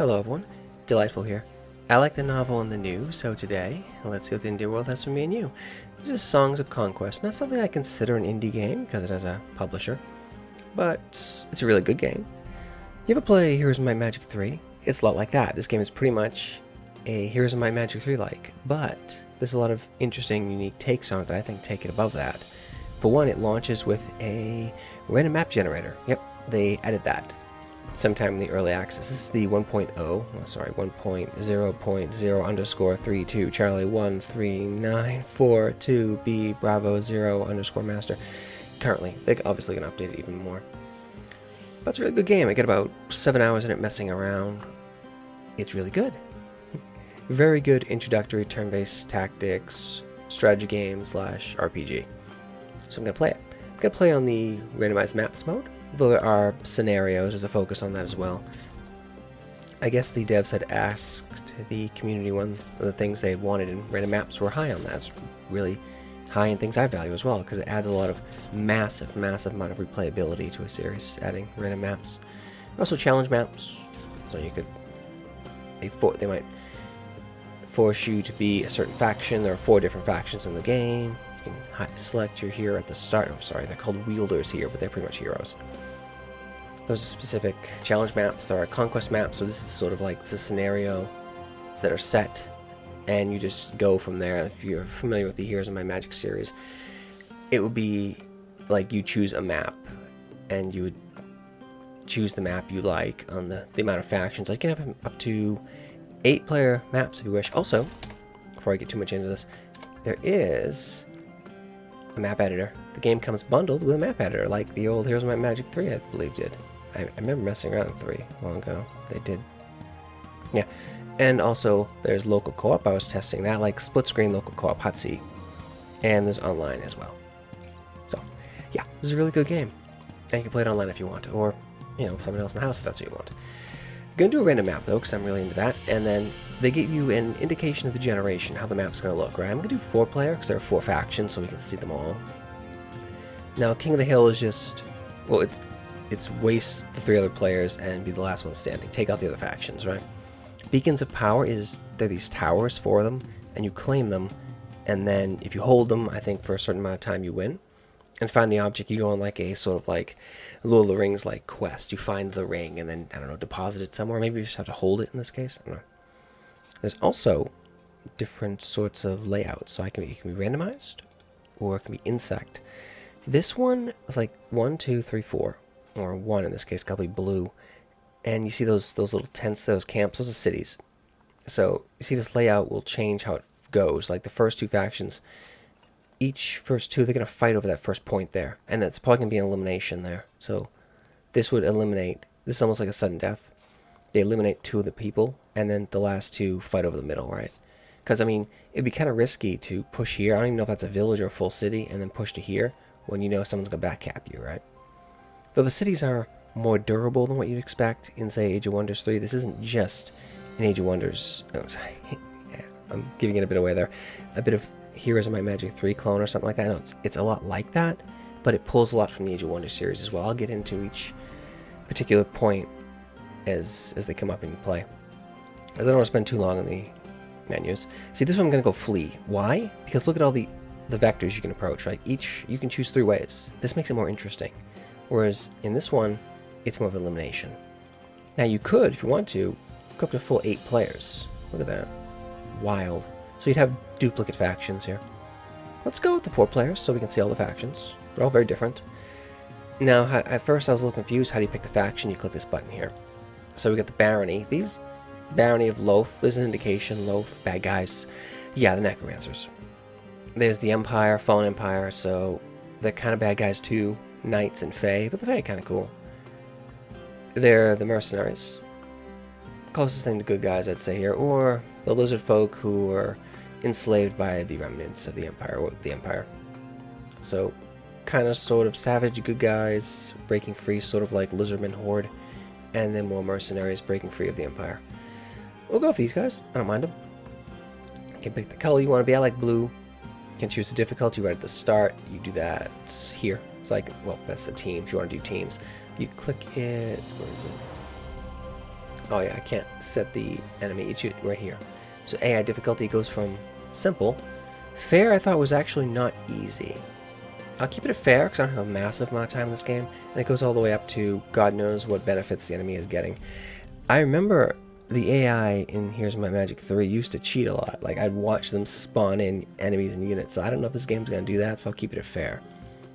Hello everyone, Delightful here. I like the novel and the new, so today, let's see what the indie world has for me and you. This is Songs of Conquest, not something I consider an indie game, because it has a publisher, but it's a really good game. You ever play Heroes of Might Magic 3? It's a lot like that. This game is pretty much a Heroes of Might Magic 3-like, but there's a lot of interesting, unique takes on it that I think take it above that. For one, it launches with a random map generator. Yep, they added that sometime in the early access. This is the 1.0.0.0 Charlie 13942 B Bravo 0 master. Currently, they're obviously going to update it even more. But it's a really good game. I get about 7 hours in it messing around. It's really good. Very good introductory turn-based tactics, strategy game / RPG. So I'm going to play it. I'm going to play on the randomized maps mode. Though there are scenarios, there's a focus on that as well. I guess the devs had asked the community one of the things they had wanted, and random maps were high on that. It's really high in things I value as well, because it adds a lot of massive amount of replayability to a series, adding random maps. Also challenge maps, so you could, they might force you to be a certain faction. There are 4 different factions in the game. You can select your hero at the start. I'm sorry, they're called Wielders here, but they're pretty much heroes. Those are specific challenge maps. There are conquest maps, so this is sort of like the scenarios that are set, and you just go from there. If you're familiar with the Heroes of Might Magic series, it would be like you choose a map, and you would choose the map you like on the amount of factions. Like you can have up to 8-player maps if you wish. Also, before I get too much into this, there is a map editor. The game comes bundled with a map editor, like the old Heroes of Might Magic 3, I believe, did. I remember messing around with 3 long ago. They did. Yeah. And also, there's local co-op. I was testing that, like split-screen local co-op, hot seat. And there's online as well. So, yeah, this is a really good game. And you can play it online if you want, or, you know, someone else in the house if that's what you want. I'm going to do a random map, though, because I'm really into that. And then they give you an indication of the generation, how the map's going to look, right? I'm going to do 4-player, because there are 4 factions, so we can see them all. Now, King of the Hill is just, well, it's waste the 3 other players and be the last one standing. Take out the other factions, right? Beacons of Power they're these towers, 4 of them, and you claim them, and then if you hold them, I think for a certain amount of time you win. And find the object, you go on like a sort of like Lord of the Rings like quest. You find the ring and then, I don't know, deposit it somewhere. Maybe you just have to hold it in this case. I don't know. There's also different sorts of layouts. So it can be randomized, or it can be insect. This one is like 1, 2, 3, 4, or 1 in this case, probably blue. And you see those little tents, those camps, those are cities. So you see this layout will change how it goes. Like the first 2 factions, first 2, they're going to fight over that first point there. And that's probably going to be an elimination there. So this would eliminate, this is almost like a sudden death. They eliminate 2 of the people, and then the last 2 fight over the middle, right? Because, I mean, it'd be kind of risky to push here. I don't even know if that's a village or a full city, and then push to here when you know someone's going to backcap you, right? Though the cities are more durable than what you'd expect in, say, Age of Wonders 3. This isn't just an Age of Wonders. Oh, sorry. Yeah, I'm giving it a bit away there. A bit of Heroes of Might Magic 3 clone or something like that. No, it's a lot like that, but it pulls a lot from the Age of Wonders series as well. I'll get into each particular point as they come up and you play. I don't want to spend too long on the menus. See, this one I'm going to go flee. Why? Because look at all the vectors you can approach, right? Each, you can choose 3 ways. This makes it more interesting. Whereas in this one, it's more of elimination. Now you could, if you want to, go up to full 8 players. Look at that. Wild. So you'd have duplicate factions here. Let's go with the 4 players so we can see all the factions. They're all very different. Now, at first I was a little confused. How do you pick the faction? You click this button here. So we got the Barony. These Barony of Loath, there's an indication. Loath, bad guys. Yeah, the Necromancers. There's the Empire, Fallen Empire, so they're kind of bad guys too. Knights and Fae, but the Fae are kind of cool. They're the Mercenaries. Closest thing to good guys, I'd say here. Or the Lizard Folk who are enslaved by the remnants of the Empire, or the Empire. So, kind of sort of savage good guys, breaking free, sort of like Lizardman Horde. And then more mercenaries breaking free of the Empire. We'll go with these guys. I don't mind them. You can pick the color you want to be. I like blue. You can choose the difficulty right at the start. You do that here. So well, that's the team if you want to do teams. You click it, where is it? Oh yeah, I can't set the enemy. It's right here. So AI difficulty goes from simple. Fair I thought was actually not easy. I'll keep it at fair because I don't have a massive amount of time in this game. And it goes all the way up to God knows what benefits the enemy is getting. I remember the AI in Here's My Magic 3 used to cheat a lot. Like, I'd watch them spawn in enemies and units. So I don't know if this game's going to do that, so I'll keep it at fair.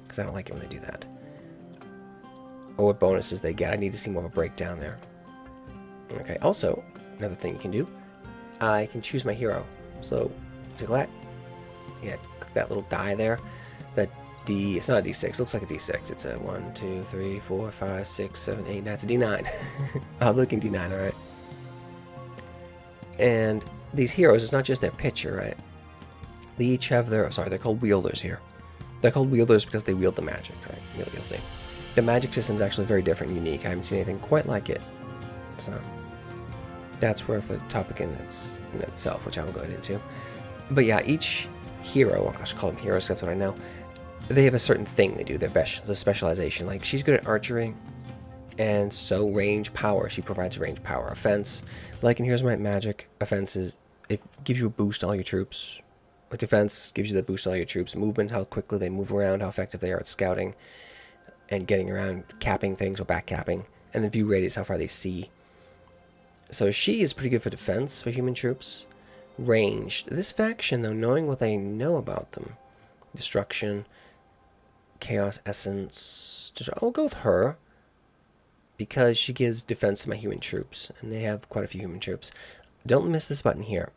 Because I don't like it when they do that. Or what bonuses they get. I need to see more of a breakdown there. Okay, also, another thing you can do. I can choose my hero. So, look at that. Yeah, click that little die there. That D, it's not a D6, it looks like a D6. It's a 1, 2, 3, 4, 5, 6, 7, 8, that's a D9. I'm looking D9, alright. And these heroes, it's not just their picture, right? They each have their, sorry, they're called wielders here. They're called wielders because they wield the magic, right? You'll see. The magic system is actually very different and unique. I haven't seen anything quite like it. So, that's worth a topic in itself, which I will go into. But yeah, each hero, I should call them heroes, that's what I know. They have a certain thing they do, their specialization. Like, she's good at archery, and so range power. She provides range power. Offense, like in Here's My Magic, offense is, it gives you a boost to all your troops. Like defense gives you the boost to all your troops. Movement, how quickly they move around, how effective they are at scouting, and getting around, capping things or back capping. And the view radius, how far they see. So she is pretty good for defense for human troops. Ranged. This faction, though, knowing what they know about them, destruction, chaos essence, I'll go with her because she gives defense to my human troops, and they have quite a few human troops. Don't miss this button here.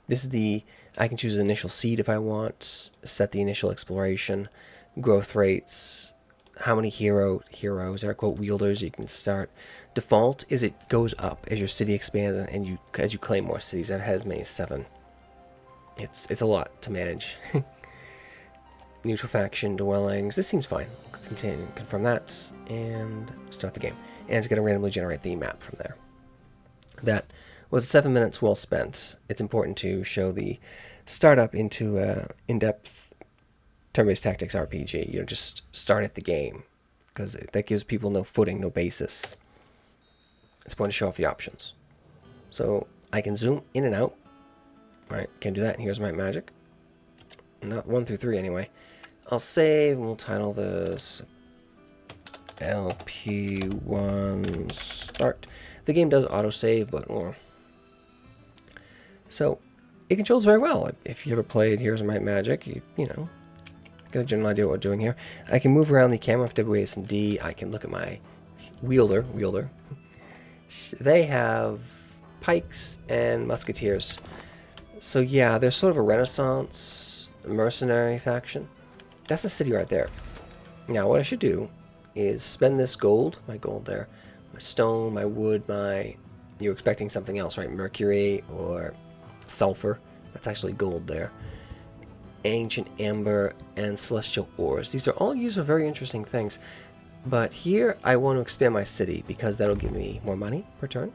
This is the, I can choose an initial seed if I want, set the initial exploration, growth rates, how many heroes, air quote, wielders you can start. Default is it goes up as your city expands and as you claim more cities. I've had as many as 7. It's a lot to manage. Neutral faction, dwellings, this seems fine. Continue, confirm that, and start the game. And it's going to randomly generate the map from there. That was 7 minutes well spent. It's important to show the startup into in-depth turn-based tactics RPG. You know, just start at the game, because that gives people no footing, no basis. It's important to show off the options. So I can zoom in and out. Right, can do that. And Here's My Magic. Not 1 through 3 anyway. I'll save and we'll title this LP1 Start. The game does autosave, but well. So it controls very well. If you ever played Here's My Magic, you know, get a general idea what we're doing here. I can move around the camera with WAS and D. I can look at my wielder. They have pikes and musketeers. So yeah, they're sort of a Renaissance mercenary faction. That's a city right there. Now what I should do is spend this gold, my gold there, my stone, my wood, you're expecting something else, right? Mercury or sulfur. That's actually gold there. Ancient amber and celestial ores. These are all used for very interesting things. But here I want to expand my city because that'll give me more money per turn.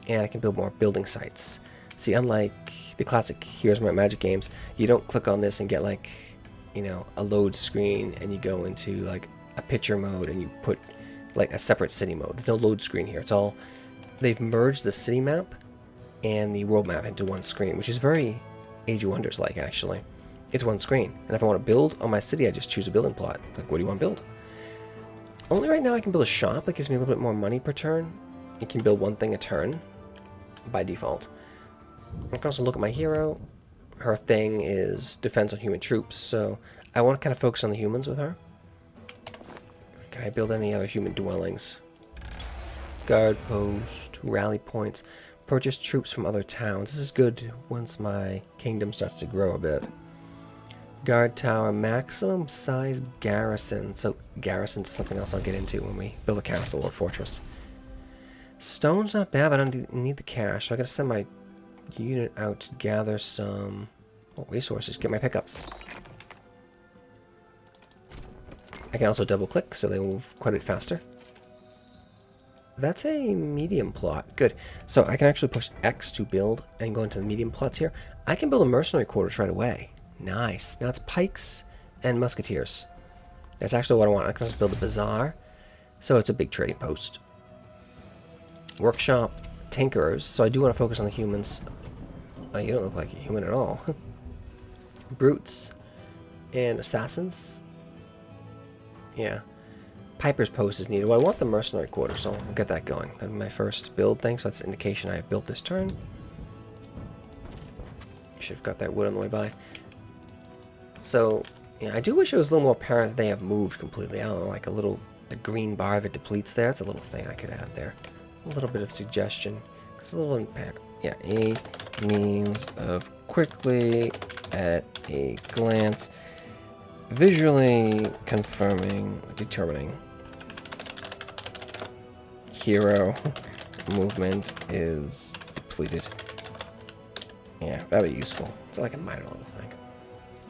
And I can build more building sites. See, unlike the classic Here's My Magic games, you don't click on this and get like, you know, a load screen and you go into like a picture mode and you put like a separate city mode. There's no load screen here. It's all, they've merged the city map and the world map into one screen, which is very Age of Wonders like actually. It's one screen. And if I want to build on my city, I just choose a building plot. Like, what do you want to build? Only right now I can build a shop that gives me a little bit more money per turn. You can build one thing a turn by default. I can also look at my hero. Her thing is defense on human troops, so I want to kind of focus on the humans with her. Can I build any other human dwellings? Guard post, rally points, purchase troops from other towns. This is good once my kingdom starts to grow a bit. Guard tower, maximum size garrison. So garrison's something else I'll get into when we build a castle or fortress. Stone's not bad, but I don't need the cash. So I gotta send my unit out to gather some resources, get my pickups. I can also double click so they move quite a bit faster. That's a medium plot. Good. So I can actually push X to build and go into the medium plots here. I can build a mercenary quarters right away. Nice. Now it's pikes and musketeers. That's actually what I want. I can also build a bazaar. So it's a big trading post. Workshop, tinkerers, so I do want to focus on the humans. Oh, you don't look like a human at all. Brutes and assassins. Yeah. Piper's post is needed. Well, I want the mercenary quarter, so I'll get that going. That's my first build thing, so that's an indication I have built this turn. Should have got that wood on the way by. So, yeah, I do wish it was a little more apparent that they have moved completely. I don't know, like a green bar if it depletes there. That's a little thing I could add there. A little bit of suggestion. It's a little impact. Yeah, a means of quickly, at a glance, visually confirming, determining hero movement is depleted. Yeah, that'd be useful. It's like a minor little thing.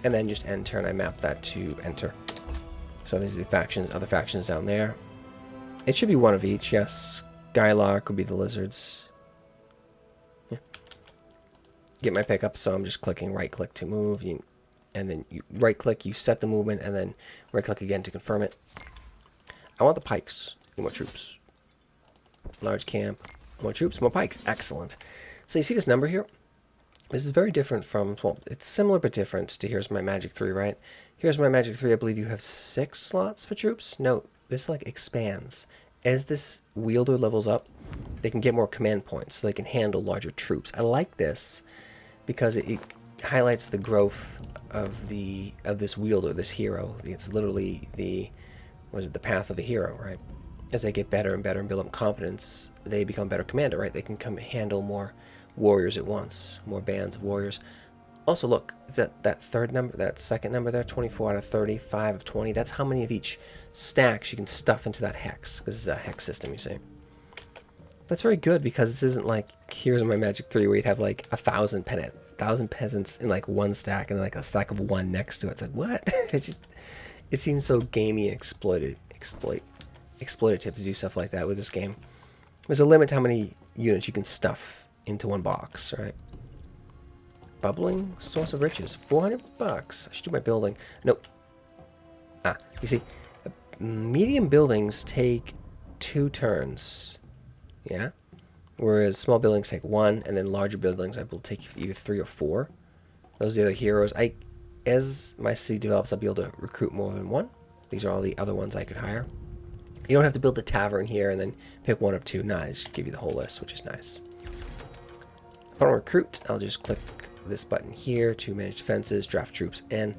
And then just end turn, I map that to enter. So these are the factions, other factions down there. It should be one of each, yes. Skylark would be the lizards. Yeah. Get my pickup, so I'm just clicking right click to move. And then you right click, you set the movement, and then right click again to confirm it. I want the pikes. Need more troops. Large camp. More troops, more pikes. Excellent. So you see this number here? This is very different from, well, it's similar but different to Here's My Magic 3, right? Here's My Magic 3, I believe you have 6 slots for troops. No, this like expands. As this wielder levels up, they can get more command points, so they can handle larger troops. I like this because it highlights the growth of this wielder, this hero. It's literally the path of a hero, right? As they get better and better and build up confidence, they become better commander, right? They can handle more warriors at once, more bands of warriors. Also, look, is that third number, that second number there, 24 out of 35 of 20, that's how many of each stacks you can stuff into that hex, because this is a hex system, you see. That's very good, because this isn't like Here's My Magic 3, where you'd have like 1,000 peasants in like one stack, and then like a stack of one next to it. It's like, what? It seems so gamey and exploitative to do stuff like that with this game. There's a limit to how many units you can stuff into one box, right? Bubbling source of riches, $400. I should do my building. Nope. You see, medium buildings take 2 turns. Yeah. Whereas small buildings take 1, and then larger buildings I will take either 3 or 4. Those are the other heroes. As my city develops, I'll be able to recruit more than 1. These are all the other ones I could hire. You don't have to build the tavern here and then pick 1 of 2. Nah, I just give you the whole list, which is nice. If I want to recruit, I'll just click this button here to manage defenses, draft troops, and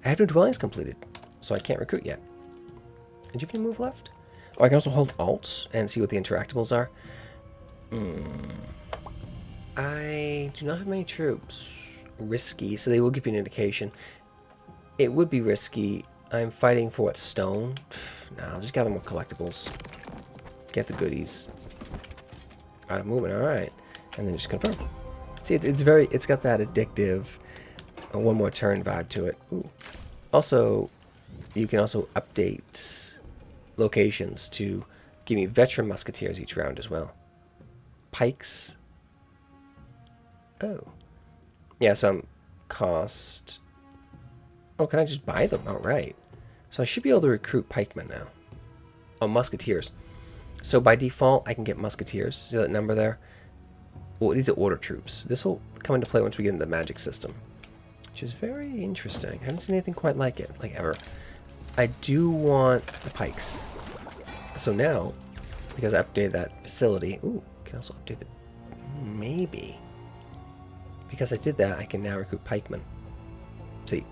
I have no dwellings completed, so I can't recruit yet. Did you have any move left? Oh, I can also hold Alt and see what the interactables are. I do not have many troops. Risky, so they will give you an indication. It would be risky. I'm fighting for what, stone? Nah, I'll just gather more collectibles. Get the goodies. Out of movement, alright. And then just confirm. See, it's got that addictive one more turn vibe to it. Ooh. Also, you can also update locations to give me veteran musketeers each round as well. Pikes. Oh. Yeah, some cost. Oh, can I just buy them? All right. So I should be able to recruit pikemen now. Oh, musketeers. So by default, I can get musketeers. See that number there? Well, these are order troops. This will come into play once we get into the magic system, which is very interesting. I haven't seen anything quite like it, like ever. I do want the pikes. So now, because I updated that facility, ooh, can also update the, maybe. Because I did that, I can now recruit pikemen. See,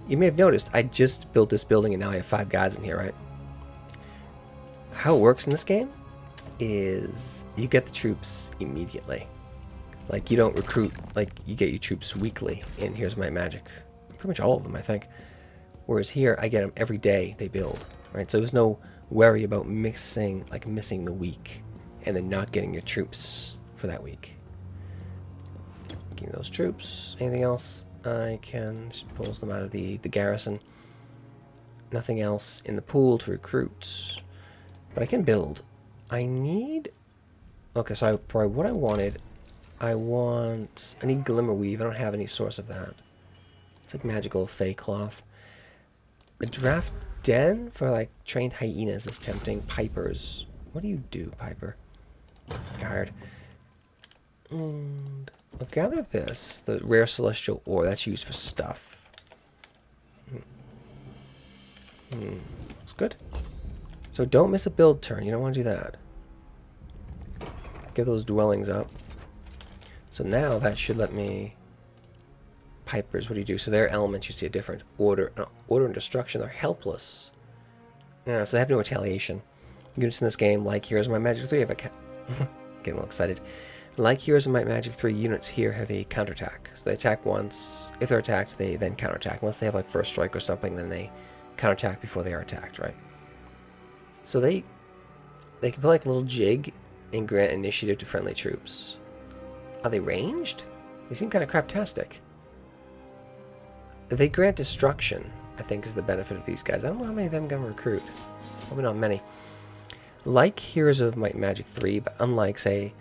you may have noticed, I just built this building and now I have 5 guys in here, right? How it works in this game is you get the troops immediately. Like, you don't recruit, like, you get your troops weekly in Here's My Magic. Pretty much all of them, I think. Whereas here, I get them every day they build, right? So there's no worry about missing the week and then not getting your troops for that week. Give me those troops. Anything else? I can just pull them out of the garrison. Nothing else in the pool to recruit. But I can build. I need... Okay, so for what I wanted, I need Glimmerweave. I don't have any source of that. It's like magical fey cloth. A draft den for like trained hyenas is tempting. Pipers. What do you do, Piper? You're hired. And I'll gather this, the rare celestial ore. That's used for stuff. Looks good. So don't miss a build turn. You don't want to do that. Get those dwellings up. So now that should let me... Pipers, what do you do? So their elements, you see a different order. Order and destruction, they're helpless. Yeah, so they have no retaliation. Units in this game, like Heroes of Might Magic 3, have a... Getting a little excited. Like Heroes of Might Magic 3, units here have a counterattack. So they attack once. If they're attacked, they then counterattack. Unless they have like first strike or something, then they counterattack before they are attacked, right? So they can play like a little jig and grant initiative to friendly troops. Are they ranged? They seem kind of craptastic. They grant destruction, I think, is the benefit of these guys. I don't know how many of them I'm going to recruit. Probably not many. Like Heroes of Might and Magic 3, but unlike, say,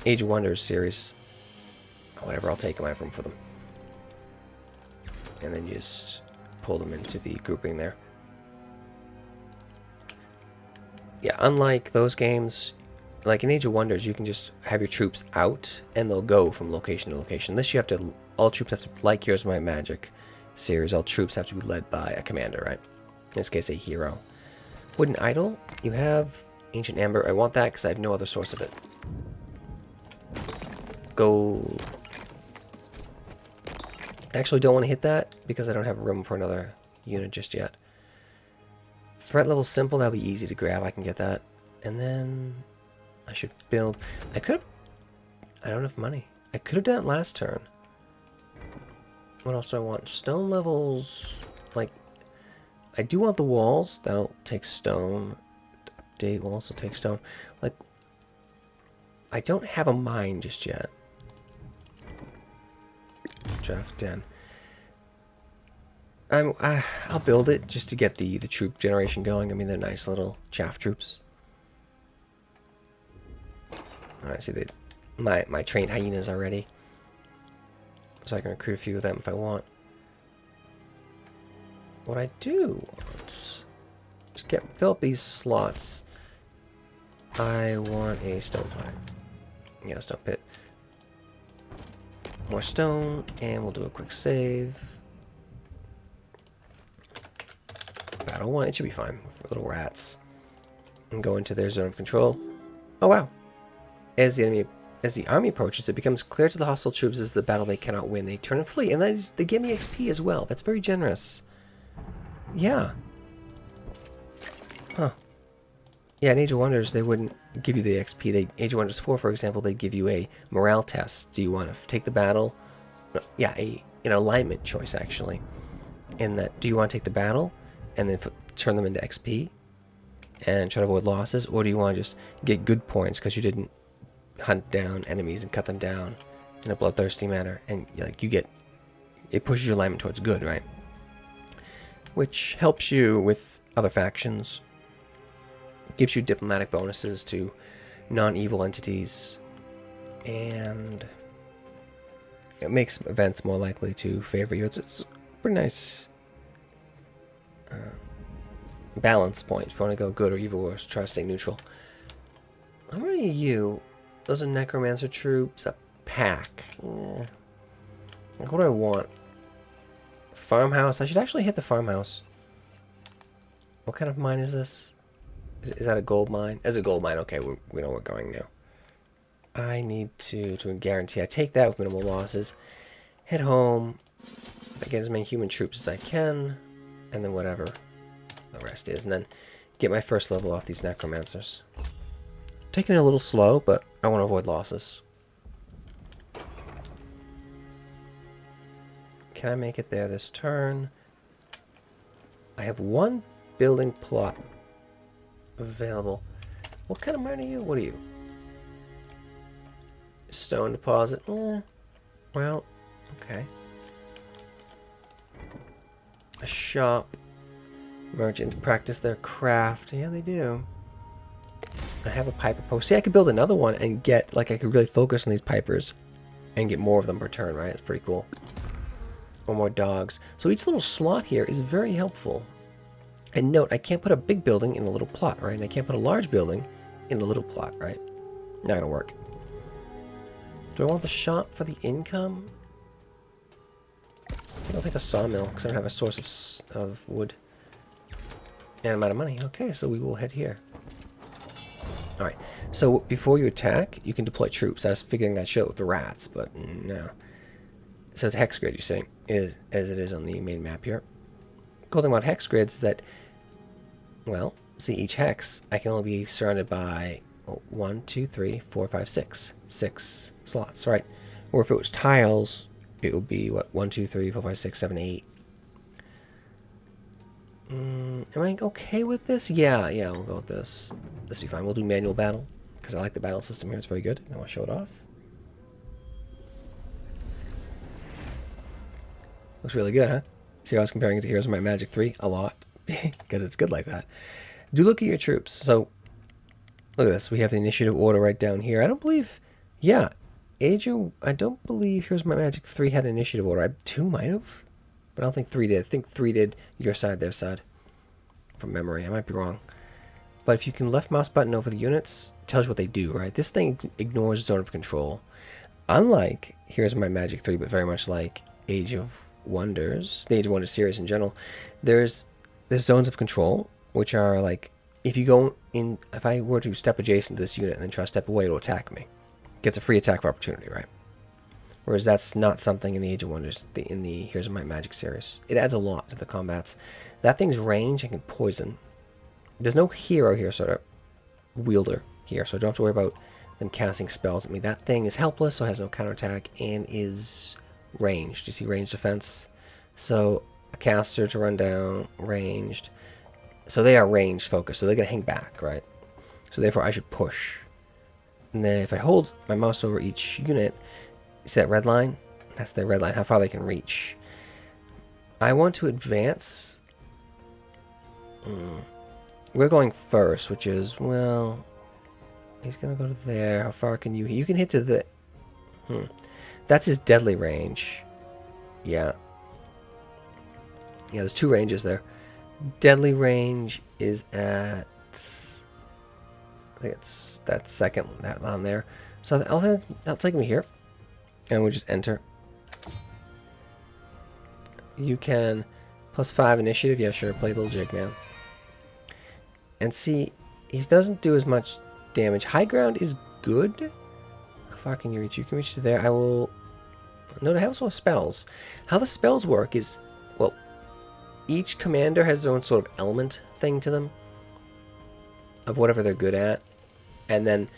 Age of Wonders series, whatever, I'll take them. I have room for them. And then just pull them into the grouping there. Yeah, unlike those games, like in Age of Wonders, you can just have your troops out, and they'll go from location to location. This you have to... All troops have to, like Heroes of Might and Magic series, all troops have to be led by a commander, right? In this case, a hero. Wooden Idol, you have Ancient Amber. I want that because I have no other source of it. Gold. I actually don't want to hit that because I don't have room for another unit just yet. Threat level simple, that'll be easy to grab. I can get that. And then I should build... I don't have money. I could have done it last turn. What else do I want? Stone levels, like, I do want the walls. That'll take stone. Update will also take stone. Like, I don't have a mine just yet. Draft den. I'll build it just to get the troop generation going. I mean, they're nice little chaff troops. Alright, see, my trained hyenas already. So I can recruit a few of them if I want. What I do want... Just fill up these slots. I want a stone pipe. Yeah, stone pit. More stone, and we'll do a quick save. Battle 1, it should be fine for little rats. And go into their zone of control. Oh wow. As the army approaches, it becomes clear to the hostile troops as the battle they cannot win. They turn and flee, and they give me XP as well. That's very generous. Yeah. Huh. Yeah, in Age of Wonders, they wouldn't give you the XP. Age of Wonders 4, for example, they'd give you a morale test. Do you want to take the battle? Yeah, an alignment choice, actually. In that, do you want to take the battle and then turn them into XP and try to avoid losses? Or do you want to just get good points because you didn't hunt down enemies and cut them down in a bloodthirsty manner, and like it pushes your alignment towards good, right? Which helps you with other factions, gives you diplomatic bonuses to non-evil entities, and it makes events more likely to favor you. It's a pretty nice balance point. If you want to go good or evil, or try to stay neutral. How many of you? Those are Necromancer troops. A pack. Yeah. Like, what do I want? Farmhouse. I should actually hit the farmhouse. What kind of mine is this? Is that a gold mine? It's a gold mine. Okay, we know where we're going now. I need to guarantee I take that with minimal losses. Head home. I get as many human troops as I can. And then whatever the rest is. And then get my first level off these Necromancers. Taking it a little slow, but I want to avoid losses. Can I make it there this turn? I have one building plot available. What kind of mine are you? What are you? Stone deposit. Well, okay. A shop. Merchant practice their craft. Yeah, they do. I have a piper post. See, I could build another one and get, like, I could really focus on these pipers and get more of them per turn, right? It's pretty cool. Or more dogs. So each little slot here is very helpful. And note, I can't put a big building in a little plot, right? And I can't put a large building in a little plot, right? Not gonna work. Do I want the shop for the income? I think I'll take the sawmill because I don't have a source of wood. And I'm out of money. Okay, so we will head here. Alright, so before you attack, you can deploy troops. I was figuring I'd show it with the rats, but no. So it's hex grid, you see, as it is on the main map here. Cool thing about hex grids is that, well, see, each hex, I can only be surrounded by 1, 2, 3, 4, 5, 6. 6 slots, right? Or if it was tiles, it would be, what, 1, 2, 3, 4, 5, 6, 7, 8. Am I okay with this? Yeah, we'll go with this. This will be fine. We'll do manual battle, because I like the battle system here. It's very good. I want to show it off. Looks really good, huh? See how I was comparing it to Heroes of Might and Magic 3? A lot. Because it's good like that. Do look at your troops. So, look at this. We have the initiative order right down here. I don't believe... Yeah. I don't believe Heroes of Might and Magic 3 had an initiative order. 2 might have. But I don't think 3 did. I think 3 did your side, their side. From memory. I might be wrong. But if you can left mouse button over the units, it tells you what they do, right? This thing ignores zone of control. Unlike Heroes of Might and Magic 3, but very much like Age of Wonders, the Age of Wonders series in general, there's zones of control, which are like, if you go in, if I were to step adjacent to this unit and then try to step away, it'll attack me. Gets a free attack of opportunity, right? Whereas that's not something in the Age of Wonders, in the Heroes of Might and Magic series. It adds a lot to the combats. That thing's range and can poison. There's no hero here, sort of wielder here, so I don't have to worry about them casting spells at me. That thing is helpless, so it has no counterattack, and is ranged. You see ranged defense? So a caster to run down, ranged. So they are ranged focused, so they're going to hang back, right? So therefore I should push. And then if I hold my mouse over each unit, see that red line? That's their red line, how far they can reach. I want to advance. We're going first, which is, well, he's going to go to there. How far can you... You can hit to the... That's his deadly range. Yeah. Yeah, there's 2 ranges there. Deadly range is at... I think it's that second, that on there. So I'll take me here. And we'll just enter. You can... +5 initiative. Yeah, sure. Play a little jig now. And see, he doesn't do as much damage. High ground is good. How far can you reach? You can reach to there. I will... No, they also have spells. How the spells work is, well, each commander has their own sort of element thing to them. Of whatever they're good at. And then,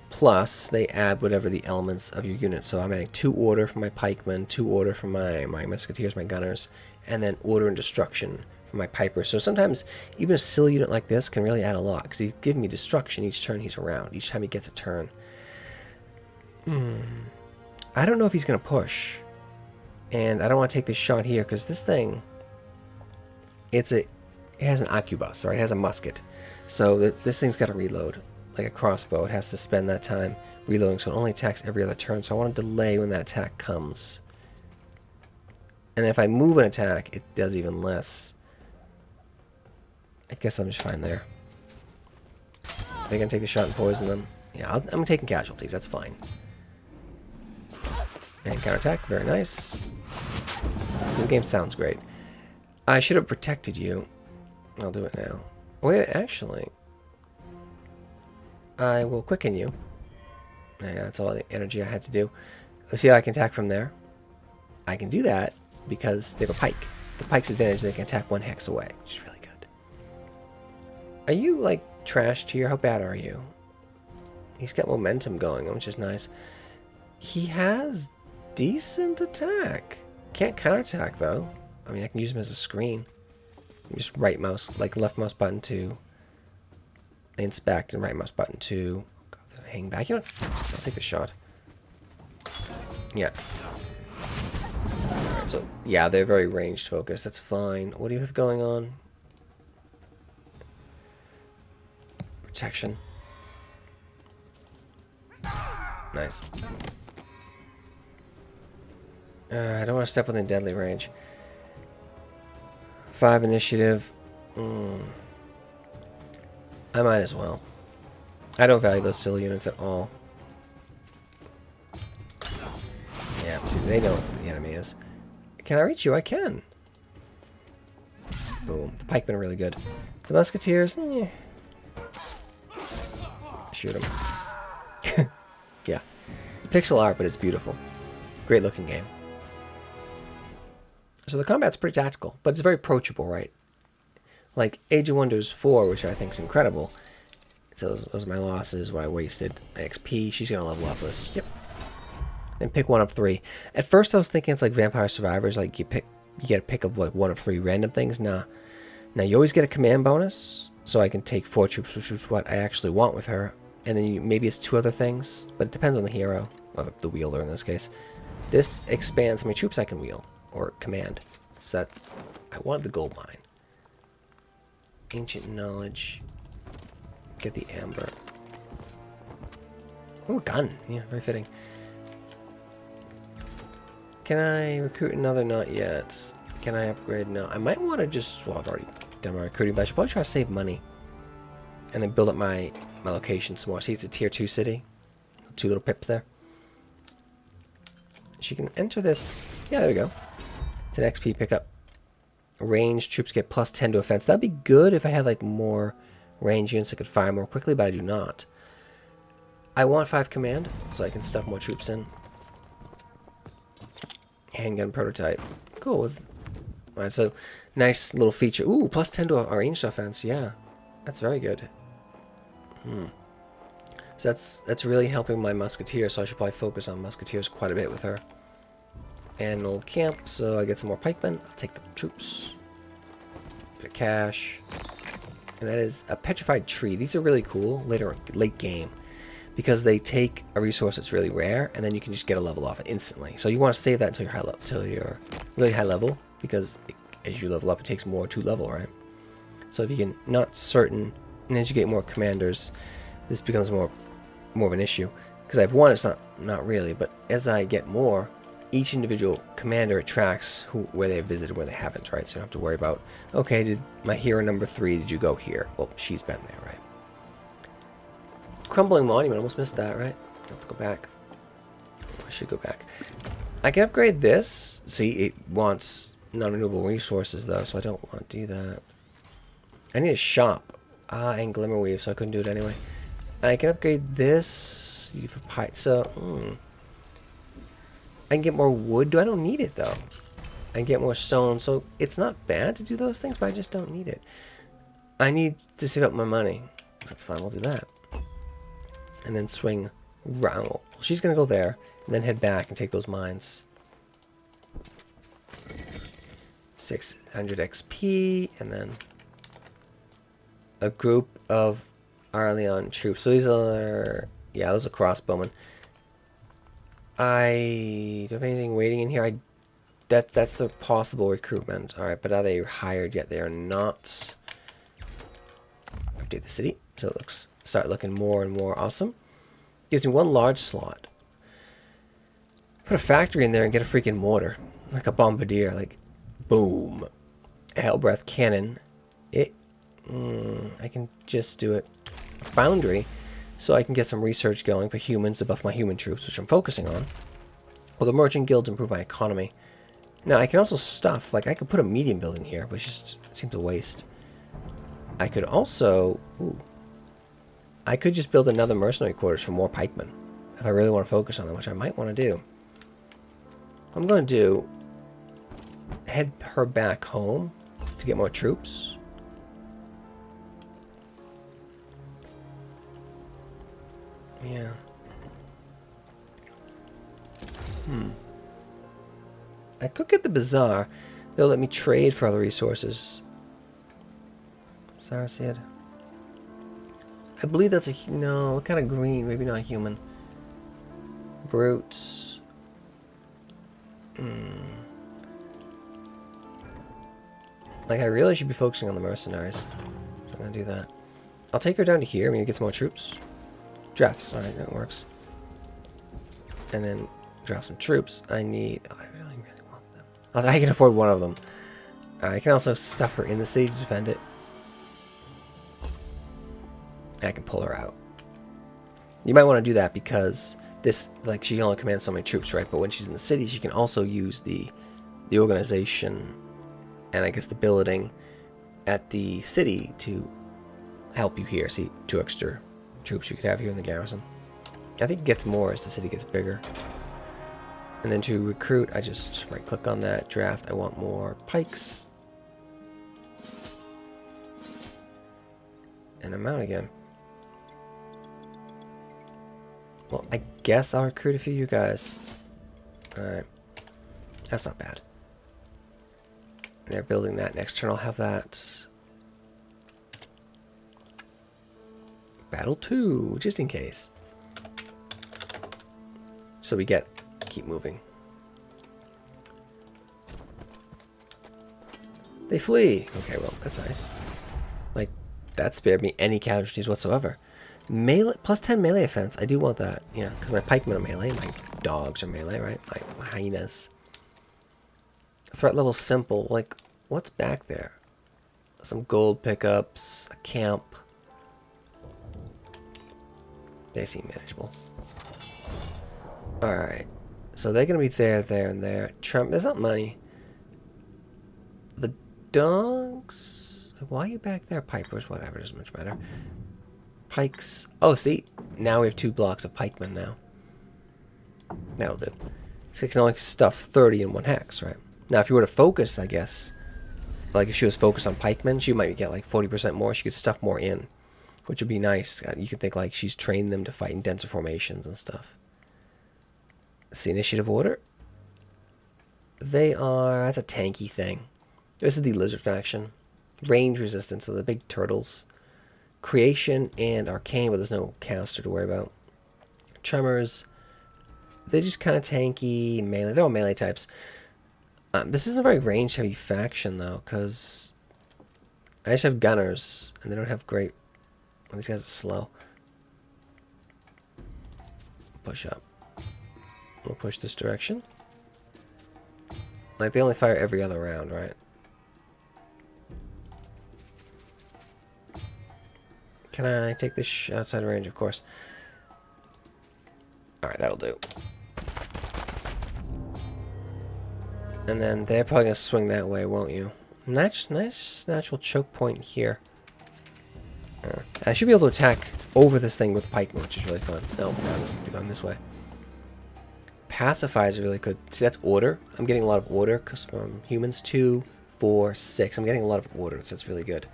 plus, they add whatever the elements of your unit. So I'm adding 2 order for my pikemen, 2 order for my musketeers, my gunners, and then order and destruction for my piper. So sometimes even a silly unit like this can really add a lot, because he's giving me destruction each turn he's around, each time he gets a turn. I don't know if he's going to push, and I don't want to take this shot here, because this thing, it has an arquebus, right? It has a musket, so this thing's got to reload like a crossbow. It has to spend that time reloading, so it only attacks every other turn. So I want to delay when that attack comes, and if I move an attack, it does even less. I guess I'm just fine there. They're going to take a shot and poison them. Yeah, I'm taking casualties. That's fine. And counterattack. Very nice. So the game sounds great. I should have protected you. I'll do it now. Wait, actually. I will quicken you. Yeah, that's all the energy I had to do. Let's see how I can attack from there. I can do that because they have a pike. The pike's advantage, they can attack 1 hex away, which is really good. Are you, like, trashed here? How bad are you? He's got momentum going, which is nice. He has decent attack. Can't counterattack, though. I mean, I can use him as a screen. Just right mouse, like left mouse button to inspect, and right mouse button to hang back. You know what? I'll take the shot. Yeah. Alright, so, yeah, they're very ranged focused. That's fine. What do you have going on? Protection. Nice. I don't want to step within deadly range. 5 initiative. I might as well. I don't value those silly units at all. See, they know what the enemy is. Can I reach you? I can. Boom. The pikemen are really good. The musketeers, shoot them. Yeah. Pixel art, but it's beautiful. Great looking game. So the combat's pretty tactical, but it's very approachable, right? Like Age of Wonders 4, which I think is incredible. So those are my losses, what I wasted. XP, she's going to level off this. Yep. Then pick one of 3. At first I was thinking it's like Vampire Survivors, like you get a pick of like 1 of 3 random things. Nah. Now you always get a command bonus, so I can take 4 troops, which is what I actually want with her. And then maybe it's 2 other things, but it depends on the hero, or the wielder in this case. This expands how many troops I can wield, or command. So that, I wanted the gold mine. Ancient knowledge. Get the amber. Oh, gun. Yeah, very fitting. Can I recruit another? Not yet. Can I upgrade? No. I might want to just... Well, I've already done my recruiting, but I should probably try to save money. And then build up my location some more. See, it's a tier 2 city. 2 little pips there. She can enter this... Yeah, there we go. It's an XP pickup. Ranged troops get plus 10 to offense. That'd be good if I had like more range units I could fire more quickly, but I do not. I want 5 command, so I can stuff more troops in. Handgun prototype. Cool. Alright, so nice little feature. Ooh, plus 10 to our ranged offense. Yeah, that's very good. So that's really helping my musketeer, so I should probably focus on musketeers quite a bit with her. And an old camp, so I get some more pikemen. I'll take the troops. Bit of cash. And that is a petrified tree. These are really cool late game, because they take a resource that's really rare, and then you can just get a level off it instantly. So you want to save that until you're high level, till you're really high level, because as you level up, it takes more to level, right? So if you can not certain, and as you get more commanders, this becomes more of an issue. Because I have 1, it's not really, but as I get more, each individual commander tracks where they have visited, where they haven't, right? So you don't have to worry about, okay, did my hero number 3, did you go here? Well, she's been there, right? Crumbling monument, almost missed that, right? I have to go back. I should go back. I can upgrade this. See, it wants non-renewable resources though, so I don't want to do that. I need a shop. And Glimmerweave, so I couldn't do it anyway. I can upgrade this. For pipe, so I can get more wood. I don't need it though. I can get more stone, so it's not bad to do those things, but I just don't need it. I need to save up my money. That's fine, we'll do that. And then swing round. Well, she's gonna go there, and then head back and take those mines. 600 XP, and then a group of Arleon troops. So these are, yeah, those are crossbowmen. I don't have anything waiting in here. That's the possible recruitment. All right, but are they hired yet? They are not. Update the city, so it start looking more and more awesome. Gives me 1 large slot. Put a factory in there and get a freaking mortar, like a bombardier, like boom. A Hellbreath cannon. I can just do it. A foundry, so I can get some research going for humans to buff my human troops, which I'm focusing on. Well, the merchant guilds improve my economy. Now I can also stuff, like I could put a medium build in here, which just seems a waste. I could also, I could just build another mercenary quarters for more pikemen, if I really want to focus on them, which I might want to do. What I'm going to do, head her back home to get more troops. Yeah. I could get the bazaar. They'll let me trade for other resources. Saracid. I believe that's a... No, what kind of green? Maybe not human. Brutes. Like, I really should be focusing on the mercenaries. So I'm going to do that. I'll take her down to here. I mean, get some more troops. Drafts. Alright, that works. And then draft some troops. I need... Oh, I really want them. I can afford 1 of them. I can also stuff her in the city to defend it. I can pull her out. You might want to do that because this, like, she can only command so many troops, right? But when she's in the city, she can also use the organization and I guess the billeting at the city to help you here. See, 2 extra troops you could have here in the garrison. I think it gets more as the city gets bigger. And then to recruit, I just right click on that, draft. I want more pikes. And I'm out again. Well, I guess I'll recruit a few of you guys. Alright. That's not bad. And they're building that. Next turn I'll have that. Battle 2, just in case. So we keep moving. They flee. Okay, well, that's nice. Like, that spared me any casualties whatsoever. Melee, plus 10 melee offense. I do want that. Yeah, because my pikemen are melee. My dogs are melee, right? My hyenas. Threat level simple. Like, what's back there? Some gold pickups. A camp. They seem manageable. Alright. So they're going to be there, and there. Trump, there's not money. The dogs? Why are you back there? Pipers, whatever, doesn't much matter. Pikes. Oh, see? Now we have 2 blocks of pikemen now. That'll do. So you can only stuff 30 in 1 hex, right? Now, if you were to focus, I guess, like if she was focused on pikemen, she might get like 40% more. She could stuff more in, which would be nice. You could think like she's trained them to fight in denser formations and stuff. Let's see, initiative order. They are, that's a tanky thing. This is the lizard faction. Range resistance, so the big turtles. Creation and arcane, but there's no caster to worry about. Tremors, they're just kind of tanky, melee. They're all melee types. This isn't a very range heavy faction though, because I just have gunners and they don't have great. Well, these guys are slow. Push up. We'll push this direction. Like they only fire every other round, right? Can I take this outside range? Of course. Alright, that'll do. And then they're probably going to swing that way, won't you? Nice natural choke point here. I should be able to attack over this thing with pikemen, which is really fun. No, going this way. Pacify is really good. See, that's order. I'm getting a lot of order because from humans 2, 4, 6. I'm getting a lot of order, so that's really good.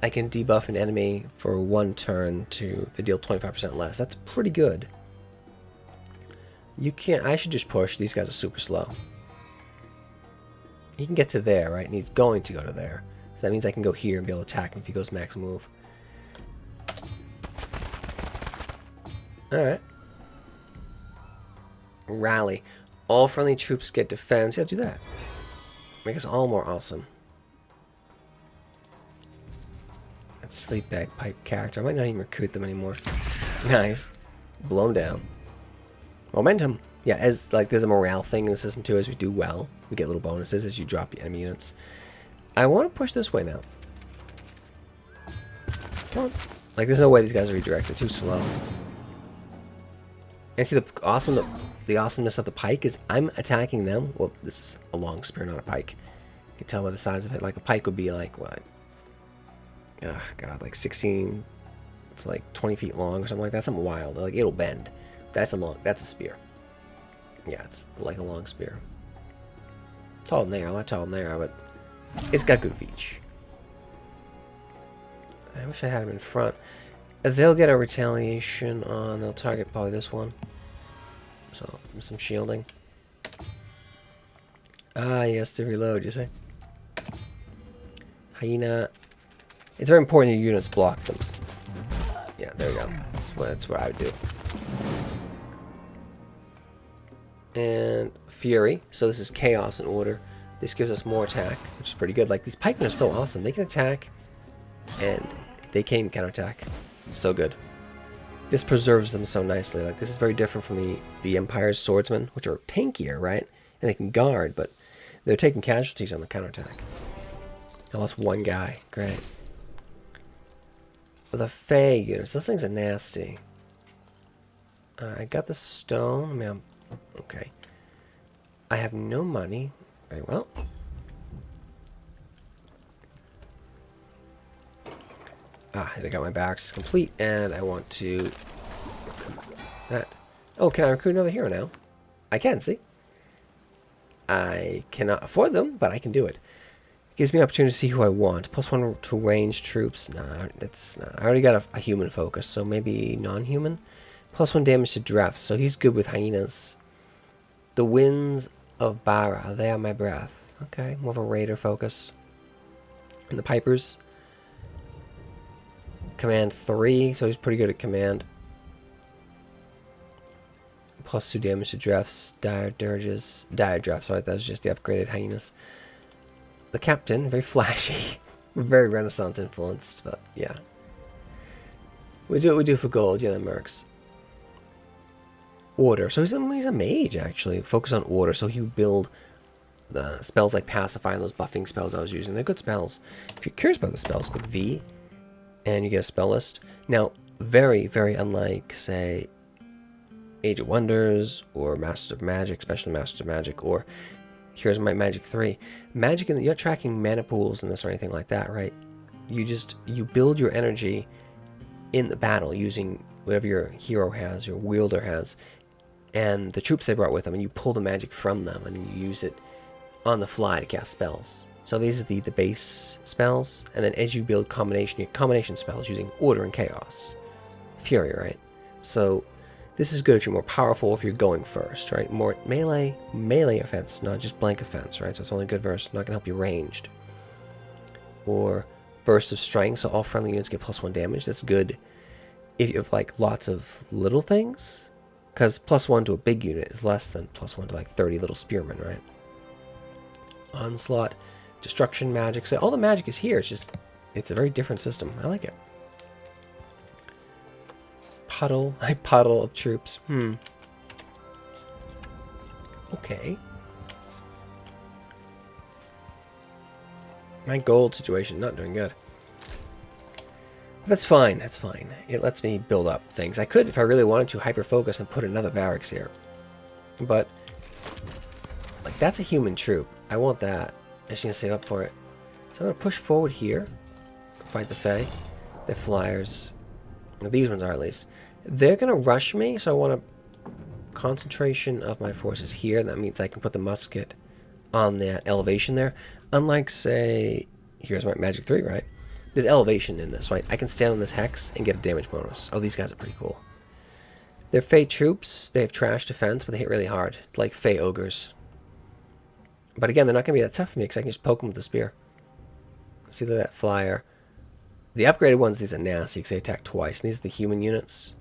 I can debuff an enemy for 1 turn to they deal 25% less. That's pretty good. You can't. I should just push. These guys are super slow. He can get to there, right? And he's going to go to there. So that means I can go here and be able to attack him if he goes max move. Alright. Rally. All friendly troops get defense. Yeah, do that. Make us all more awesome. That sleep bag pipe character. I might not even recruit them anymore. Nice. Blown down. Momentum. Yeah, as like there's a morale thing in the system too. As we do well, we get little bonuses as you drop the enemy units. I want to push this way now. Come on. Like there's no way these guys are redirected. Too slow. And see the awesomeness of the pike is I'm attacking them. Well, this is a long spear, not a pike. You can tell by the size of it. Like a pike would be like what? Oh god, like 16. It's like 20 feet long or something like that. Something wild. Like it'll bend. That's a spear. Yeah, it's like a long spear. Tall and narrow, not tall and narrow, but it's got good reach. I wish I had him in front. They'll get a retaliation on. They'll target probably this one. So some shielding. Ah, yes, to reload. You see, hyena. It's very important your units block them. Yeah, there we go. That's what I would do. And Fury. So this is Chaos in order. This gives us more attack, which is pretty good. Like, these pikemen are so awesome. They can attack, and they can counterattack. So good. This preserves them so nicely. Like, this is very different from the Empire's swordsmen, which are tankier, right? And they can guard, but they're taking casualties on the counterattack. I lost 1 guy. Great. The Fey units. Those things are nasty. I got the stone. I mean, okay. I have no money. Very well. I got my barracks complete, and I want to... That. Oh, can I recruit another hero now? I can, see? I cannot afford them, but I can do it. Gives me an opportunity to see who I want. +1 to range troops. Nah, that's not. I already got a human focus, so maybe non-human. +1 damage to drafts, so he's good with hyenas. The winds of Bara, they are my breath. Okay, more of a raider focus. And the pipers. Command 3, so he's pretty good at command. +2 damage to drafts, dire dirges, dire drafts. Sorry, that was just the upgraded hyenas. The captain, very flashy, very Renaissance influenced, but yeah. We do what we do for gold, yeah, the mercs. Order, so he's a mage actually. Focus on order, so he would build the spells like pacify and those buffing spells I was using. They're good spells. If you're curious about the spells, click V, and you get a spell list. Now, very, very unlike, say, Age of Wonders or Masters of Magic, especially Masters of Magic, or here's my Magic 3. Magic, you're not tracking mana pools in this or anything like that, right? You build your energy in the battle using whatever your hero has, your wielder has, and the troops they brought with them, and you pull the magic from them, and then you use it on the fly to cast spells. So these are the base spells, and then as you build combination spells using order and chaos. Fury, right? So this is good if you're more powerful, if you're going first, right? More melee offense, not just blank offense, right? So it's only good versus not going to help you ranged. Or burst of strength, so all friendly units get +1 damage. That's good if you have like lots of little things, because +1 to a big unit is less than +1 to like 30 little spearmen, right? Onslaught, destruction magic. So all the magic is here. It's a very different system. I like it. Puddle of troops. Okay. My gold situation not doing good. But that's fine. That's fine. It lets me build up things. I could, if I really wanted to, hyper focus and put another barracks here. But like that's a human troop. I want that. I just need to save up for it. So I'm gonna push forward here. Fight the Fae. They're flyers. Well, these ones are at least. They're going to rush me, so I want a concentration of my forces here. That means I can put the musket on that elevation there. Unlike, say, here's my Magic 3, right? There's elevation in this, right? I can stand on this hex and get a damage bonus. Oh, these guys are pretty cool. They're Fae troops. They have trash defense, but they hit really hard. Like Fae ogres. But again, they're not going to be that tough for me because I can just poke them with the spear. See that flyer. The upgraded ones, these are nasty because they attack twice. And these are the human units.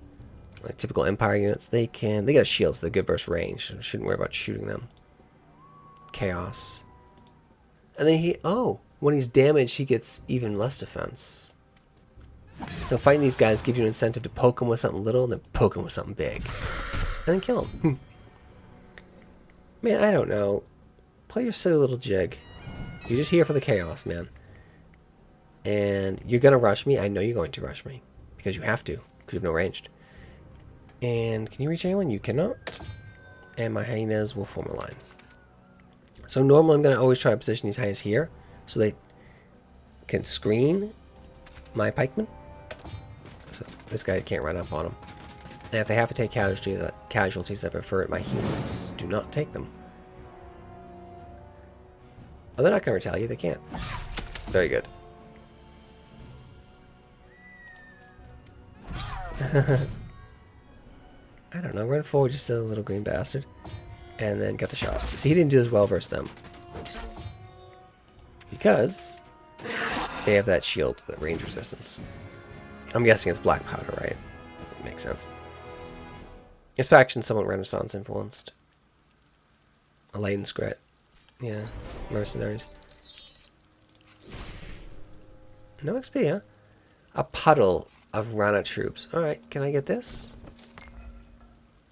Like typical Empire units. They get a shield, so they're good versus range. So I shouldn't worry about shooting them. Chaos. And then when he's damaged, he gets even less defense. So fighting these guys gives you an incentive to poke him with something little and then poke him with something big. And then kill him. Man, I don't know. Play your silly little jig. You're just here for the chaos, man. And you're going to rush me. I know you're going to rush me. Because you have to. Because you have no ranged. And can you reach anyone? You cannot. And my hyenas will form a line. So normally I'm going to always try to position these hyenas here. So they can screen my pikemen. So this guy can't run up on them. And if they have to take casualties, I prefer it. My humans do not take them. Oh, they're not going to retaliate. They can't. Very good. I don't know. Run forward, just a little green bastard. And then get the shot. See, he didn't do as well versus them. Because they have that shield, that range resistance. I'm guessing it's black powder, right? Makes sense. His faction's somewhat Renaissance influenced. A Laden's Grit. Yeah. Mercenaries. No XP, huh? A puddle of Rana troops. Alright, can I get this?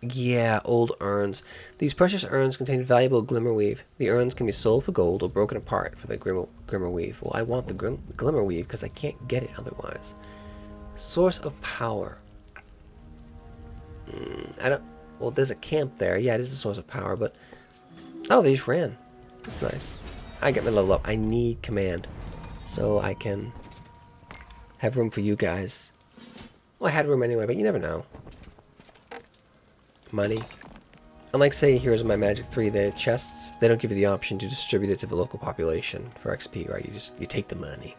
Yeah, old urns. These precious urns contain valuable glimmerweave. The urns can be sold for gold or broken apart for the glimmerweave. Well, I want the glimmerweave because I can't get it otherwise. Source of power. I don't... Well, there's a camp there. Yeah, it is a source of power, but... Oh, they just ran. That's nice. I get my level up. I need command. So I can have room for you guys. Well, I had room anyway, but you never know. Money. Unlike, say, Heroes of My Magic 3, the chests, they don't give you the option to distribute it to the local population for XP, right? You take the money.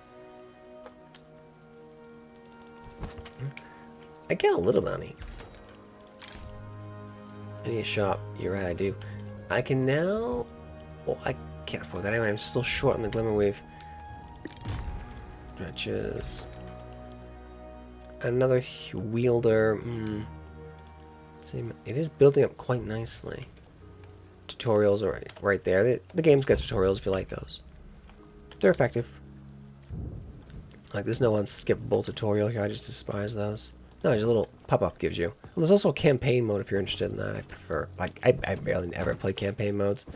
I get a little money. I need a shop. You're right, I do. I can now... Well, I can't afford that anyway. I'm still short on the Glimmerweave. Stretches. Another Wielder. It is building up quite nicely. Tutorials are right there. The game's got tutorials if you like those. They're effective. Like, there's no unskippable tutorial here. I just despise those. No, there's a little pop-up gives you. And there's also a campaign mode if you're interested in that. I prefer... Like, I barely ever play campaign modes.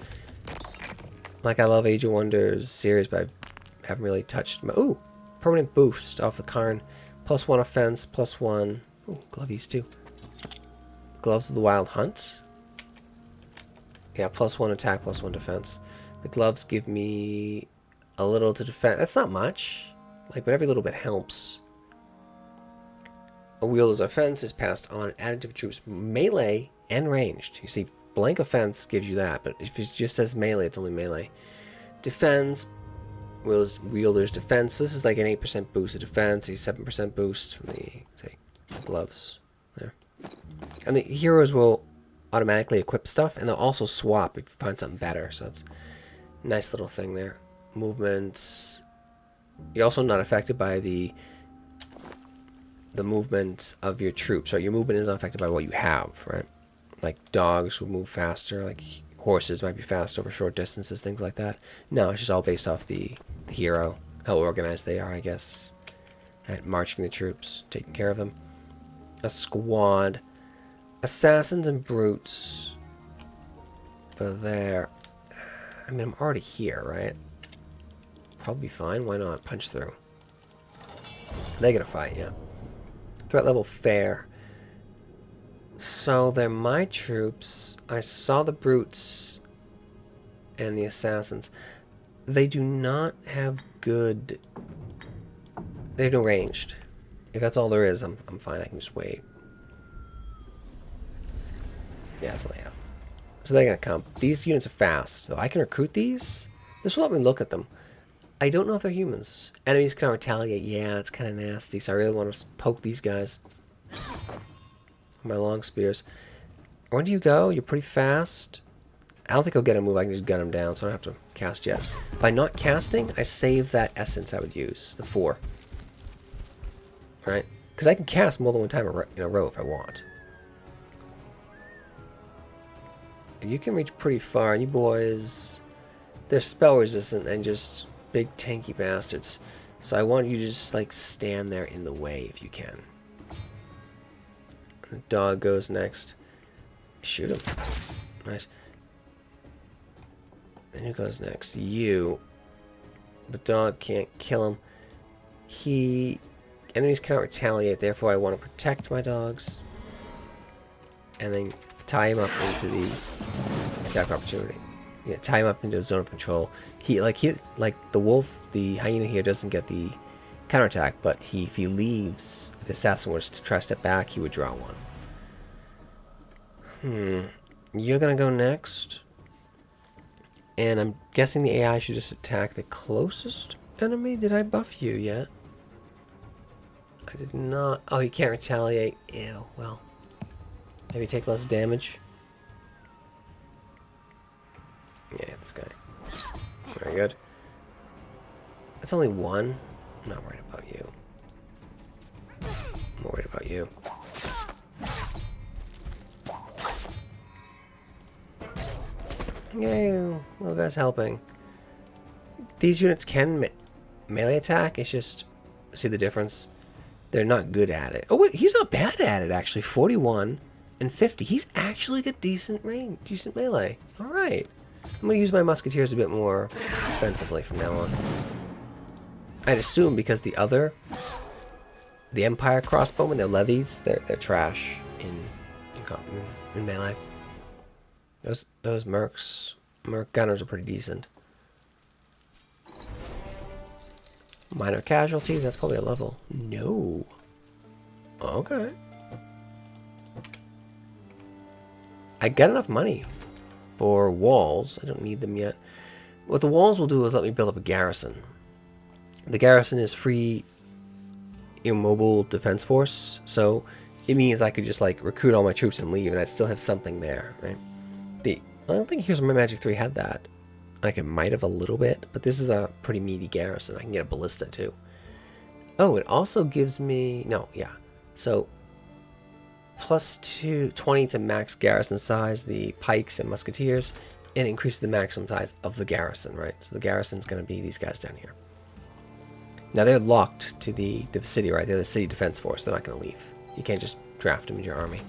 Like, I love Age of Wonders series, but I haven't really touched... Ooh! Permanent boost off the Karn. +1 offense, +1... Ooh, glovies too. Gloves of the Wild Hunt. Yeah, +1 attack, +1 defense. The gloves give me a little to defend. That's not much. Like, but every little bit helps. A wielder's offense is passed on added to troops melee and ranged. You see, blank offense gives you that, but if it just says melee, it's only melee. Defense, wielder's defense. This is like an 8% boost of defense, a 7% boost from the, say, gloves. There. And the heroes will automatically equip stuff, and they'll also swap if you find something better. So it's a nice little thing there. Movements. You're also not affected by the movement of your troops. Right? Your movement is not affected by what you have, right? Like dogs will move faster, like horses might be fast over short distances, things like that. No, it's just all based off the hero, how organized they are, I guess, at marching the troops, taking care of them. A squad. Assassins and brutes. For there. I mean, I'm already here, right? Probably fine. Why not? Punch through. They gotta fight, yeah. Threat level fair. So they're my troops. I saw the brutes and the assassins. They do not have good... They have no ranged. If that's all there is, I'm fine. I can just wait. Yeah, that's all they have. So they're gonna come. These units are fast, though. I can recruit these. This will let me look at them. I don't know if they're humans. Enemies can retaliate. Yeah, it's kind of nasty. So I really want to poke these guys. My long spears. When do you go? You're pretty fast. I don't think I'll get a move. I can just gun him down, so I don't have to cast yet. By not casting, I save that essence I would use. The 4. Right? Because I can cast more than one time in a row if I want. And you can reach pretty far. And you boys... They're spell resistant and just... big tanky bastards. So I want you to just like stand there in the way if you can. The dog goes next. Shoot him. Nice. Then who goes next? You. The dog can't kill him. Enemies cannot retaliate, therefore I want to protect my dogs. And then tie him up into the attack opportunity. Yeah, tie him up into a zone of control. Like the wolf, the hyena here doesn't get the counterattack, but if he leaves, if the assassin was to try to step back, he would draw one. You're gonna go next. And I'm guessing the AI should just attack the closest enemy. Did I buff you yet? I did not. Oh, he can't retaliate. Ew, well. Maybe take less damage. Yeah, this guy. Very good. That's only one. I'm not worried about you. I'm worried about you. Yay, little guy's helping. These units can melee attack. It's just, see the difference? They're not good at it. Oh wait, he's not bad at it actually. 41 and 50. He's actually got decent range, decent melee. All right. I'm going to use my musketeers a bit more offensively from now on. I'd assume because the Empire crossbowmen, their levies, they're trash in in melee. Those merc gunners are pretty decent. Minor casualties, that's probably a level. No. Okay. I got enough money for walls. I don't need them yet. What the walls will do is let me build up a garrison. The garrison is free immobile defense force, so it means I could just like recruit all my troops and leave, and I'd still have something there, right? I don't think Heroes of Magic 3 had that. Like, it might have a little bit, but this is a pretty meaty garrison. I can get a ballista too. Oh, it also gives me so plus 20 to max garrison size, the pikes and musketeers, and increase the maximum size of the garrison, right? So the garrison's going to be these guys down here. Now they're locked to the city, right? They're the city defense force. They're not going to leave. You can't just draft them into your army.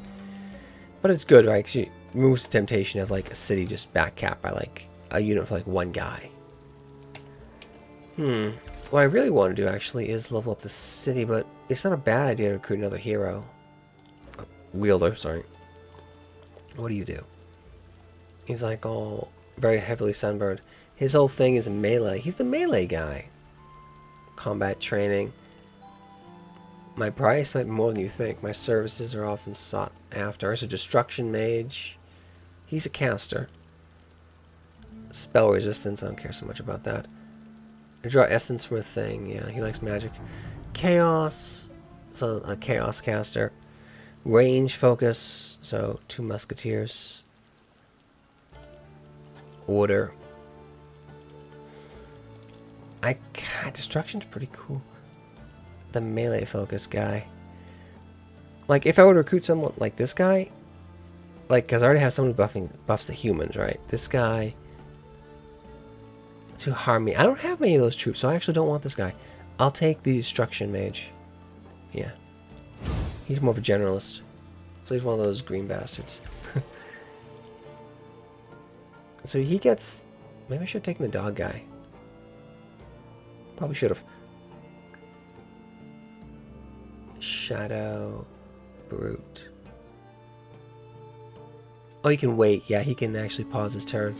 But it's good, right? Because it removes the temptation of like a city just back capped by like a unit for like one guy. What I really want to do actually is level up the city, but it's not a bad idea to recruit another hero. Wielder, sorry. What do you do? He's like all very heavily sunburned. His whole thing is melee. He's the melee guy. Combat training. My price might be more than you think. My services are often sought after. He's a destruction mage. He's a caster. Spell resistance, I don't care so much about that. I draw essence from a thing. Yeah, he likes magic. Chaos. So a chaos caster. Range focus. So 2 musketeers. Order. Destruction's pretty cool. The melee focus guy. Like, if I would recruit someone like this guy, like, because I already have someone who buffs the humans, right? This guy to harm me. I don't have many of those troops, so I actually don't want this guy. I'll take the destruction mage. Yeah. He's more of a generalist. So he's one of those green bastards. So he gets... Maybe I should have taken the dog guy. Probably should have. Shadow Brute. Oh, he can wait. Yeah, he can actually pause his turn.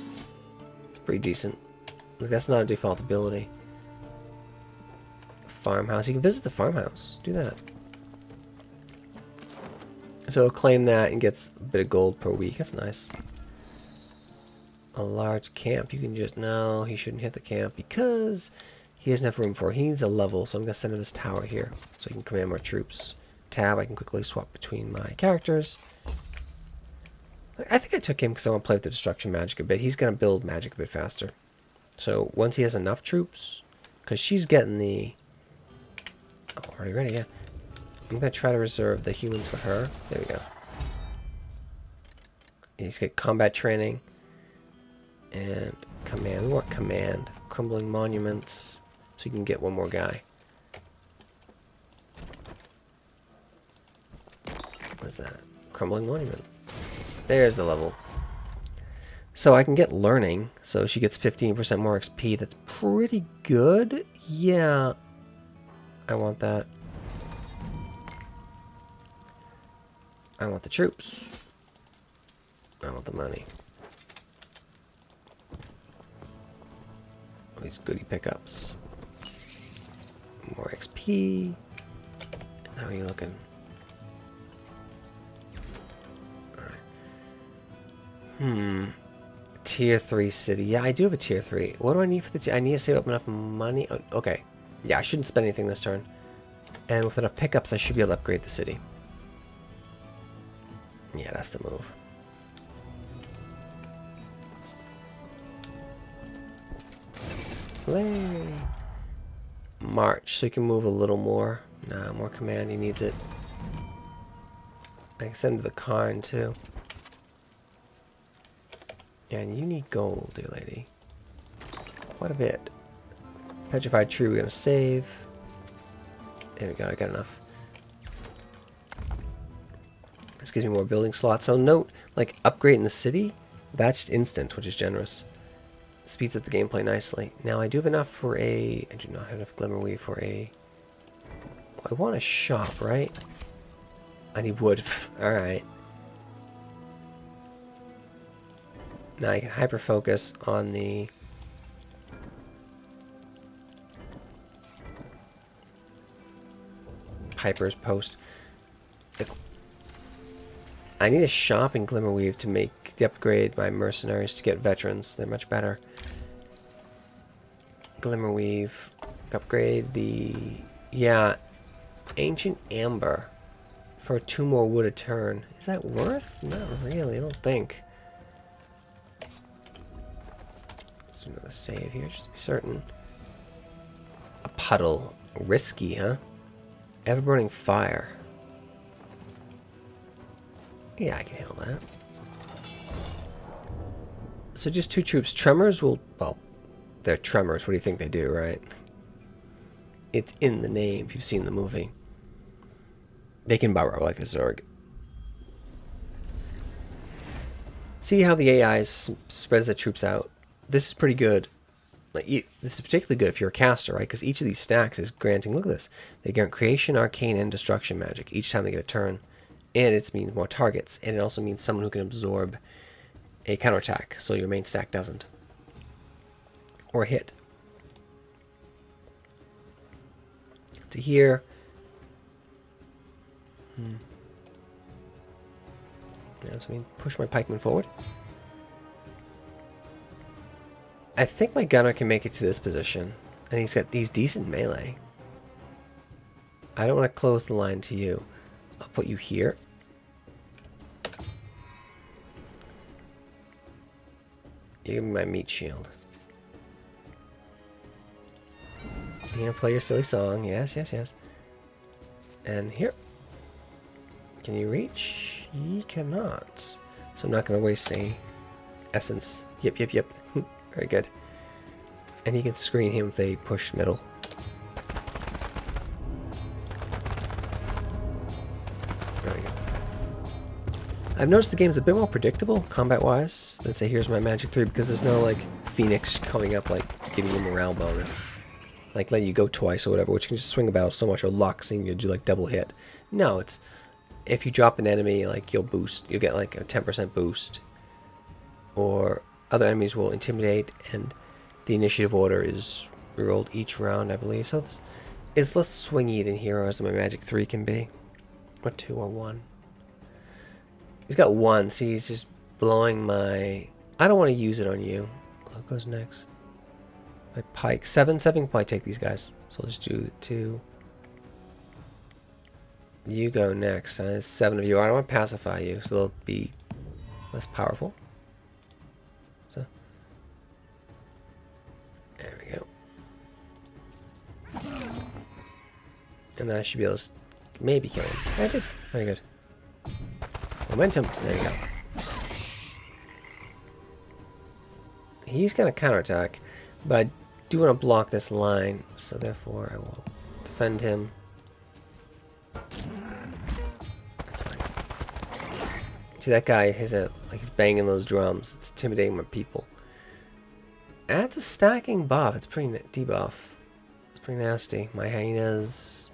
It's pretty decent. Like, that's not a default ability. Farmhouse. You can visit the farmhouse. Do that. So he'll claim that and gets a bit of gold per week. That's nice. A large camp. You can just... No, he shouldn't hit the camp because he doesn't have room for it. He needs a level, so I'm going to send him his tower here so he can command more troops. Tab, I can quickly swap between my characters. I think I took him because I want to play with the destruction magic a bit. He's going to build magic a bit faster. So once he has enough troops, because she's getting the... Oh, already ready, yeah. I'm going to try to reserve the humans for her. There we go. He's got combat training and command. We want command. Crumbling monuments, so you can get one more guy. What is that? Crumbling monument. There's the level. So I can get learning. So she gets 15% more XP. That's pretty good. Yeah. I want that. I want the troops. I want the money. All these goodie pickups. More XP. How are you looking? Tier 3 city. Yeah, I do have a tier 3. What do I need for the I need to save up enough money. Oh, okay. Yeah, I shouldn't spend anything this turn. And with enough pickups, I should be able to upgrade the city. Yeah, that's the move. Play. March, so you can move a little more. Nah, more command. He needs it. I can send him to the Karn, too. Yeah, and you need gold, dear lady. Quite a bit. Petrified tree, we're gonna save. There we go, I got enough. This gives me more building slots. So note, like upgrading the city, that's instant, which is generous. Speeds up the gameplay nicely. Now I do have enough for a... I do not have enough Glimmerweave for a... I want a shop, right? I need wood. Alright. Now you can hyper focus on the Piper's post. I need a shop in Glimmerweave to make the upgrade my mercenaries to get veterans. They're much better. Glimmerweave. Upgrade the... Yeah. Ancient Amber. For 2 more wood a turn. Is that worth? Not really, I don't think. Let's do another save here, just to be certain. A puddle. Risky, huh? Ever-burning fire. Yeah, I can handle that. So just 2 troops. Tremors will... Well, they're tremors. What do you think they do, right? It's in the name, if you've seen the movie. They can burrow like a Zerg. See how the AI spreads the troops out? This is pretty good. Like, this is particularly good if you're a caster, right? Because each of these stacks is granting... Look at this. They grant creation, arcane, and destruction magic each time they get a turn. And it means more targets. And it also means someone who can absorb a counterattack, so your main stack doesn't. Or hit. To here. Yeah, so I push my pikeman forward. I think my gunner can make it to this position. And he's decent melee. I don't want to close the line to you. I'll put you here. You give me my meat shield. You're gonna play your silly song. Yes, yes, yes. And here. Can you reach? You cannot. So I'm not gonna waste any essence. Yep, yep, yep. Very good. And you can screen him if they push middle. There we go. I've noticed the game's a bit more predictable, combat-wise, than say here's my Magic 3, because there's no, like, Phoenix coming up, like, giving you a morale bonus. Like, letting you go twice or whatever, which can just swing a battle so much, or luck, seeing you do, like, double hit. No, it's... If you drop an enemy, like, you'll get, like, a 10% boost. Or other enemies will intimidate, and the initiative order is rerolled each round, I believe. So it's less swingy than Heroes than my Magic 3 can be. Or 2 or 1. He's got 1. See, he's just blowing my... I don't want to use it on you. What goes next? My pike. 7 can probably take these guys. So I'll just do 2. You go next. There's 7 of you. I don't want to pacify you, so they'll be less powerful. So there we go. And then I should be able to maybe kill him. I did. Very good. Momentum. There you go. He's going to counterattack, but I do want to block this line, so therefore I will defend him. That's fine. See, that guy has he's banging those drums. It's intimidating my people. That's a stacking buff. It's pretty debuff. It's pretty nasty. My hyenas.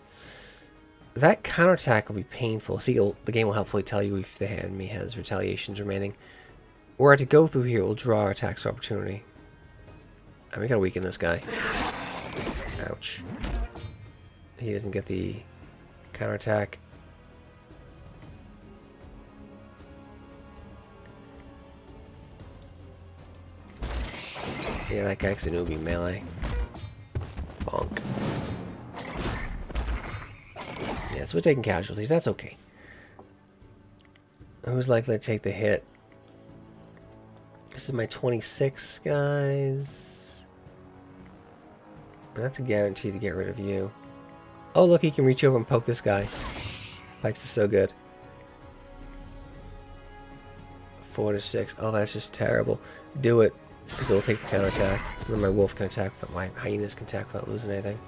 That counterattack will be painful. See, the game will helpfully tell you if the enemy has retaliations remaining. Were I to go through here, we'll draw our attacks for opportunity. And we gotta weaken this guy. Ouch. He doesn't get the counterattack. Yeah, that guy's an Ubi melee. Bonk. Yeah, so we're taking casualties. That's okay. Who's likely to take the hit? This is my 26, guys. That's a guarantee to get rid of you. Oh, look, he can reach over and poke this guy. Pikes is so good. 4 to 6. Oh, that's just terrible. Do it, because it'll take the counterattack. So then my wolf can attack, but my hyenas can attack without losing anything.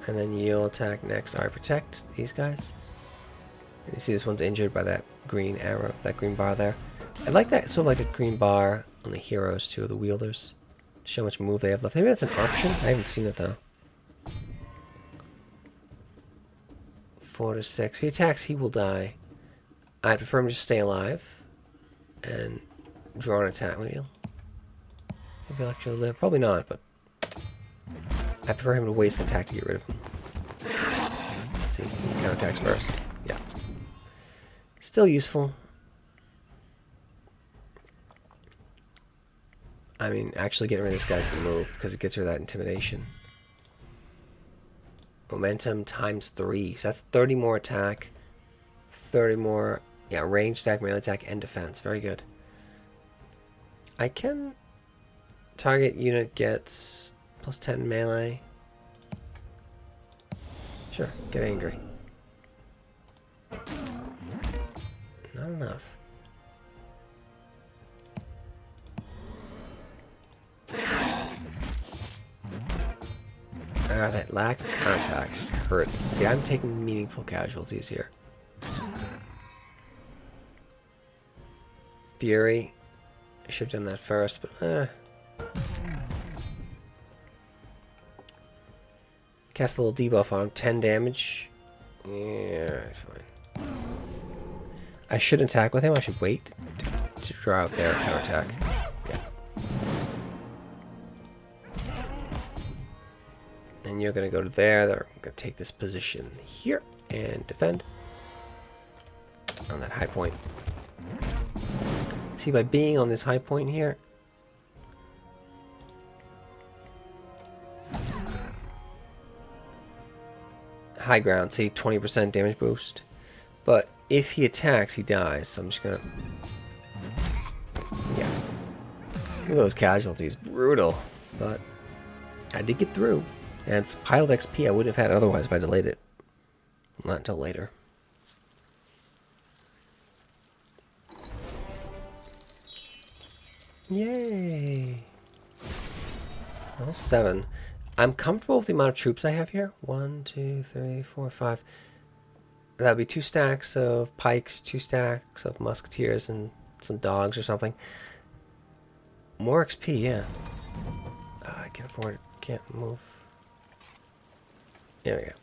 And then you'll attack next. Alright, protect these guys. And you see this one's injured by that green arrow, that green bar there. I like that, sort of like a green bar on the heroes too, the wielders. Show how much move they have left. Maybe that's an option. I haven't seen it though. 4 to 6. If he attacks, he will die. I'd prefer him to stay alive. and draw an attack wheel. Maybe he'll actually live. Probably not, but I prefer him to waste an attack to get rid of him. See, he counterattacks first. Yeah. Still useful. I mean, actually getting rid of this guy's the move because it gets rid of that intimidation. Momentum times 3. So that's 30 more attack. 30 more, yeah, range attack, melee attack, and defense. Very good. I can target unit gets plus 10 melee. Sure, get angry. Not enough. That lack of contacts hurts. See, I'm taking meaningful casualties here. Fury. I should have done that first, but cast a little debuff on him. 10 damage. Yeah, fine. I shouldn't attack with him. I should wait to draw out their counterattack. Yeah. And you're going to go to there. They're going to take this position here and defend on that high point. See, by being on this high point here, high ground, see, 20% damage boost. But if he attacks, he dies. So I'm just going to... Yeah. Look at those casualties. Brutal. But I did get through. And it's a pile of XP I wouldn't have had otherwise if I delayed it. Not until later. Yay! Well, 7. I'm comfortable with the amount of troops I have here. 1, 2, 3, 4, 5. That would be 2 stacks of pikes, 2 stacks of musketeers, and some dogs or something. More XP, yeah. I can't afford it. Can't move. There we go.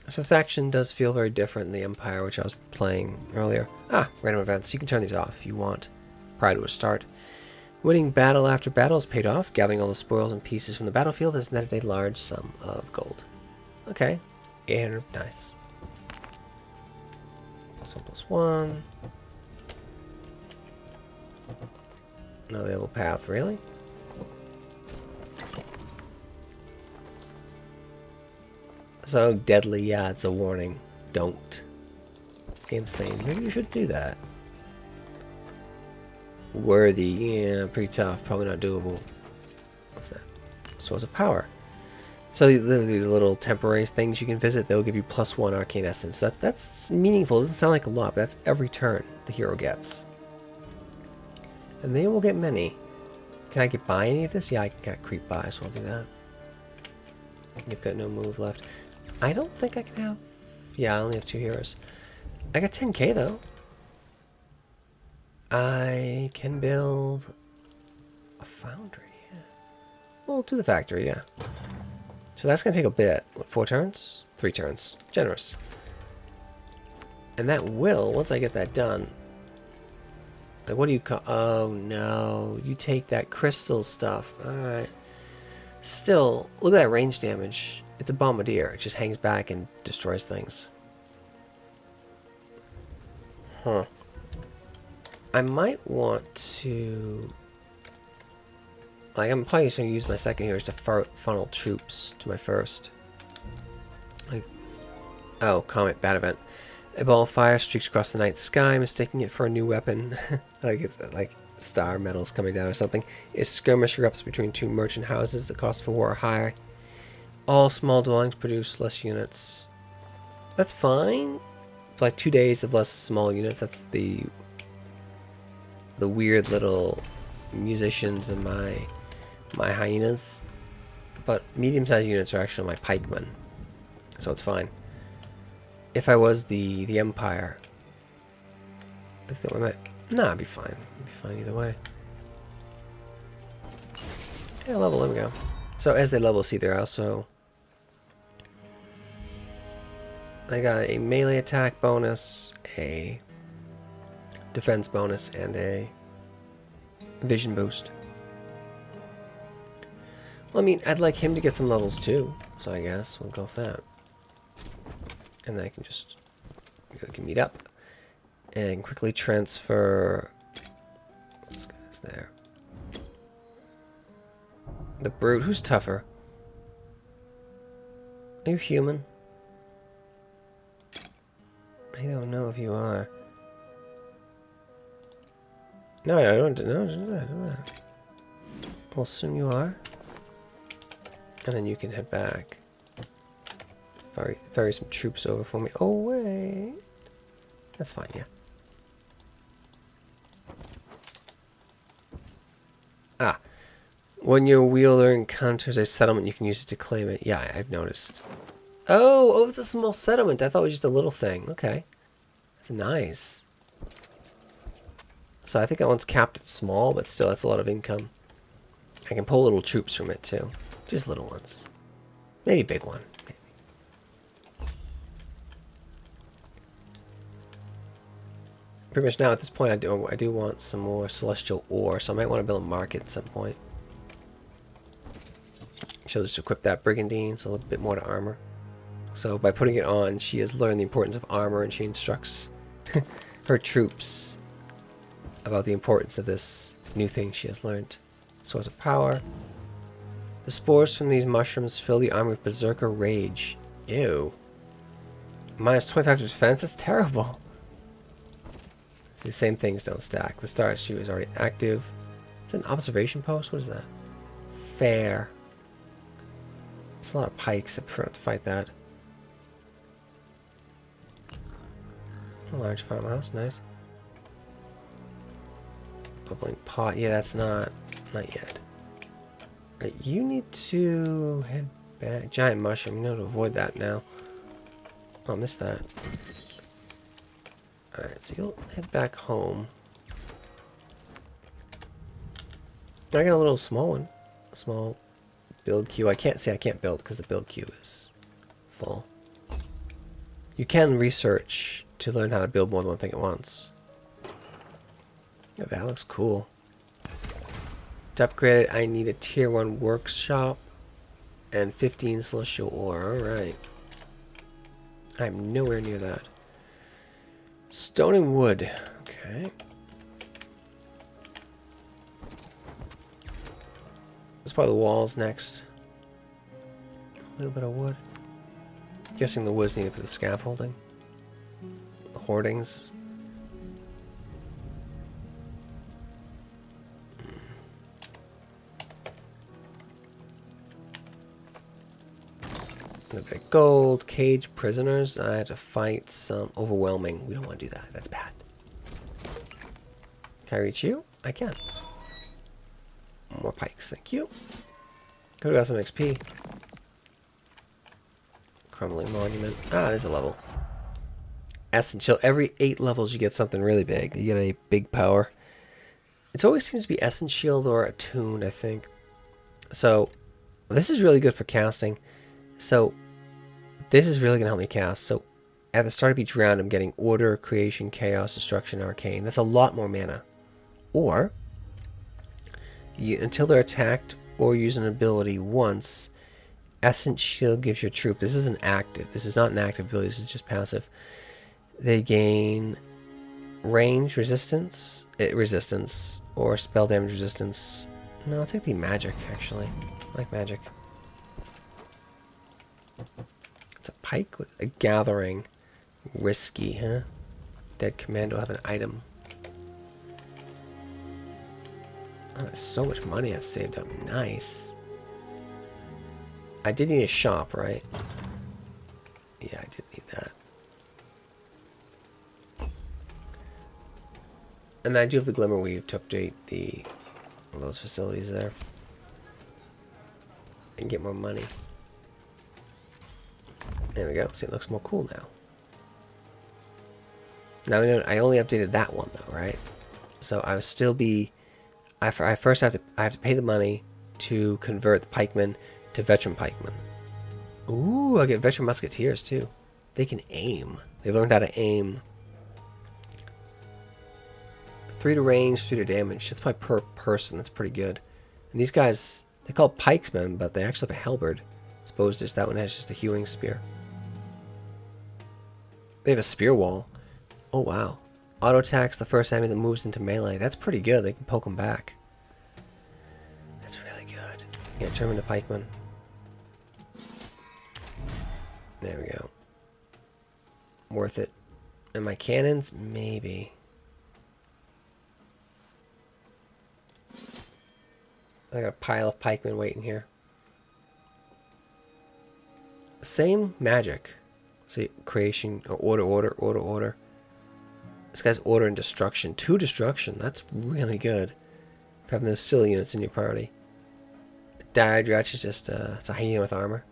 So faction does feel very different in the Empire, which I was playing earlier. Random events. You can turn these off if you want prior to a start. Winning battle after battle is paid off. Gathering all the spoils and pieces from the battlefield has netted a large sum of gold. Okay. 800. Nice. +1/+1. No available path, really? So deadly, yeah, it's a warning. Don't. Game's saying, maybe you should do that. Worthy, yeah, pretty tough. Probably not doable. What's that? Source of power. So these little temporary things you can visit, they'll give you +1 arcane essence. So that's meaningful. It doesn't sound like a lot, but that's every turn the hero gets. And they will get many. Can I get by any of this? Yeah, I can creep by, so I'll do that. You've got no move left. I don't think I can have... Yeah, I only have 2 heroes. I got 10k, though. I can build a foundry. Yeah. Well, to the factory, yeah. So that's going to take a bit. What, 4 turns? 3 turns. Generous. And that will, once I get that done... Like, what do you call... Oh, no. You take that crystal stuff. Alright. Still, look at that range damage. It's a bombardier. It just hangs back and destroys things. Huh. I might want to... Like, I'm probably just going to use my second here to funnel troops to my first. Like, oh, Comet Bat Event. A ball of fire streaks across the night sky, mistaking it for a new weapon. Like, it's like star metals coming down or something. A skirmish erupts between 2 merchant houses. The cost for war are high. All small dwellings produce less units. That's fine. For like 2 days of less small units. That's the weird little musicians and my hyenas. But medium-sized units are actually my pikemen. So it's fine. If I was the Empire, I think I might... Nah, I'd be fine. I'd be fine either way. Yeah, level, there we go. So as they level, see, they're also... I got a melee attack bonus, a defense bonus and a vision boost. Well, I mean, I'd like him to get some levels too, so I guess we'll go with that. And then I can just meet up and quickly transfer those guys there. The brute, who's tougher? Are you human? I don't know if you are. No, I don't. No, do that. I'll assume you are. And then you can head back. Ferry some troops over for me. Oh, wait. That's fine, yeah. Ah. When your Wielder encounters a settlement, you can use it to claim it. Yeah, I've noticed. Oh, it's a small settlement. I thought it was just a little thing. Okay. That's nice. So I think that one's capped at small, but still, that's a lot of income. I can pull little troops from it, too. Just little ones. Maybe big one. Maybe. Pretty much now, at this point, I do want some more celestial ore, so I might want to build a market at some point. She'll just equip that brigandine, so a little bit more to armor. So by putting it on, she has learned the importance of armor, and she instructs her troops about the importance of this new thing she has learned. Source of power. The spores from these mushrooms fill the armor with berserker rage. Ew. Minus 25 to defense? That's terrible. The same things don't stack. The star shoe is already active. Is that an observation post? What is that? Fair. It's a lot of pikes. I prefer not to fight that. A large farmhouse. Nice. Bubbling pot. Yeah, that's not yet. Right, you need to head back. Giant mushroom. You know to avoid that now. Oh, I missed that. Alright, so you'll head back home. I got a little small one. A small build queue. I can't build because the build queue is full. You can research to learn how to build more than one thing at once. Oh, that looks cool. To upgrade it, I need a tier 1 workshop and 15 celestial ore. Alright. I'm nowhere near that. Stone and wood. Okay. Let's probably the walls next. A little bit of wood. Guessing the wood's needed for the scaffolding. The hoardings. A bit of gold, cage, prisoners. I had to fight some overwhelming. We don't want to do that. That's bad. Can I reach you? I can. More pikes, thank you. Could have got some XP. Crumbling monument. Ah, there's a level. Essential. Every 8 levels you get something really big. You get a big power. It always seems to be Essence Shield or Attuned, I think. So, this is really good for casting. So, this is really going to help me cast. So, at the start of each round, I'm getting Order, Creation, Chaos, Destruction, Arcane. That's a lot more mana. Or, until they're attacked or use an ability once, Essence Shield gives your troop. This is an active. This is not an active ability. This is just passive. They gain range resistance, or spell damage resistance. No, I'll take the magic, actually. I like magic. It's a pike with a gathering. Risky, huh? Dead commando have an item. Oh, that's so much money I've saved up. Nice. I did need a shop, right? Yeah, I did need that. And I do have the Glimmer Weave to update those facilities there. And get more money. There we go. See, it looks more cool now. Now, I only updated that one, though, right? So, I would still be... I first have to pay the money to convert the pikemen to veteran pikemen. Ooh, I get veteran musketeers, too. They can aim. They learned how to aim. 3 to range, 3 to damage. That's probably per person. That's pretty good. And these guys, they're called pikesmen, but they actually have a halberd. I suppose just that one has just a hewing spear. They have a spear wall. Oh, wow. Auto attacks the first enemy that moves into melee. That's pretty good. They can poke them back. That's really good. Yeah, turn them into pikemen. There we go. Worth it. And my cannons? Maybe. I got a pile of pikemen waiting here. Same magic. See, creation, order. This guy's order and destruction. 2 destruction. That's really good. For having those silly units in your party. Diadratch is just it's a hyena with armor.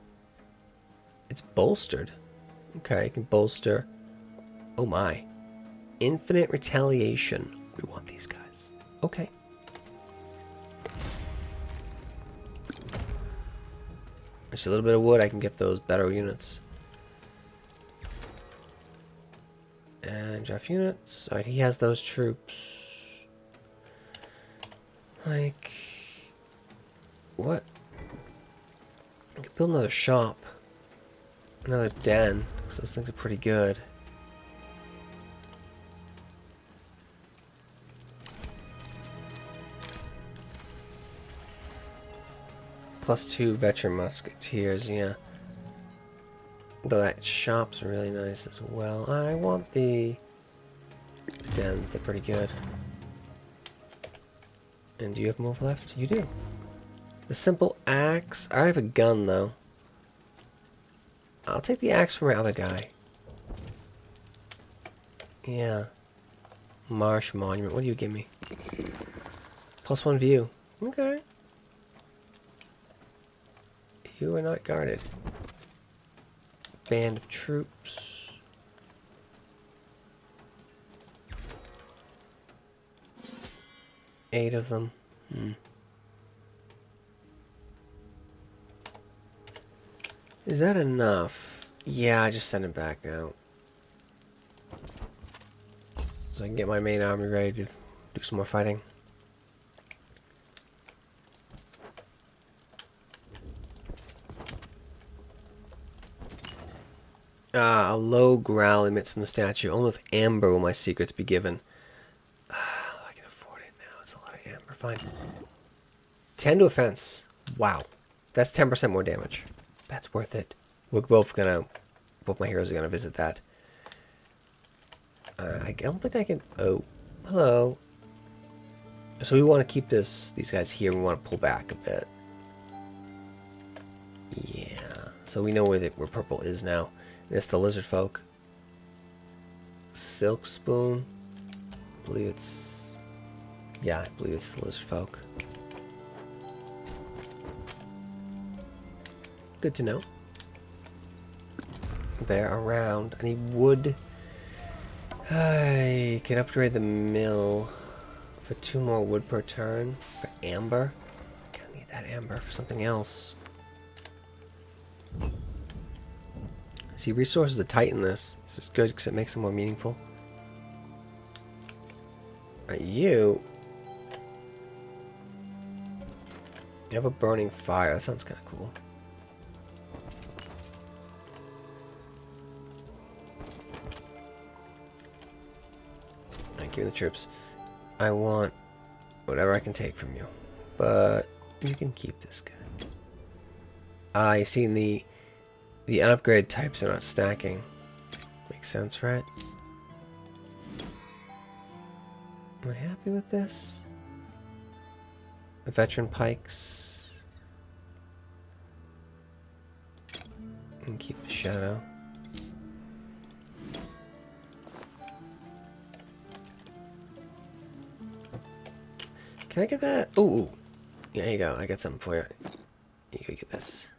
It's bolstered. Okay, you can bolster. Oh my. Infinite retaliation. We want these guys. Okay. Just a little bit of wood, I can get those better units. And draft units. Alright, he has those troops. Like... What? I could build another shop. Another den. So those things are pretty good. +2 veteran musketeers, yeah. Though that shop's really nice as well. I want the dens, they're pretty good. And do you have move left? You do. The simple axe. I have a gun though. I'll take the axe from my other guy. Yeah. Marsh Monument. What do you give me? +1 view. Okay. You are not guarded. Band of troops. Eight of them. Is that enough? Yeah, I just send it back now. So I can get my main army ready to do some more fighting. A low growl emits from the statue. Only with amber will my secrets be given. I can afford it now. It's a lot of amber. Fine. 10 to offense. Wow. That's 10% more damage. That's worth it. We're both my heroes are gonna visit that. I don't think I can... Oh. Hello. So we want to keep these guys here. We want to pull back a bit. Yeah. So we know where purple is now. It's the lizard folk. Silk spoon. I believe it's... Yeah, I believe it's the lizard folk. Good to know. They're around. I need wood. I can upgrade the mill for 2 more wood per turn. For amber. I kind of need that amber for something else. See, resources are tight in this. This is good because it makes them more meaningful. Alright, you have a burning fire. That sounds kind of cool. Alright, give me the troops. I want whatever I can take from you. But you can keep this guy. You see, the unupgraded types are not stacking. Makes sense, right? Am I happy with this? The veteran pikes. And keep the shadow. Can I get that? Ooh. Yeah, there you go. I got something for you. You go get this.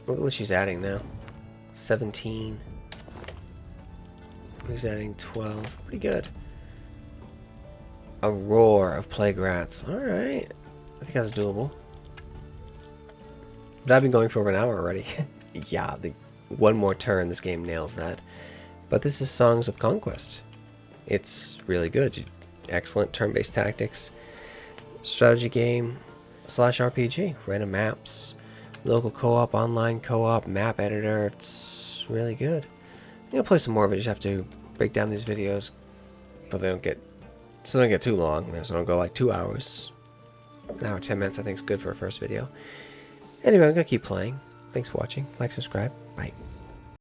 Look at what she's adding now. 17. He's adding 12. Pretty good. A roar of plague rats. Alright. I think that's doable. But I've been going for over an hour already. Yeah, one more turn, this game nails that. But this is Songs of Conquest. It's really good. Excellent turn-based tactics, strategy game / RPG, random maps, local co-op, online co-op, map editor. It's really good. I'm gonna play some more of it. Just have to break down these videos so they don't get too long. So they don't go like 2 hours. An hour 10 minutes I think is good for a first video. Anyway, I'm gonna keep playing. Thanks for watching. Like, subscribe. Bye.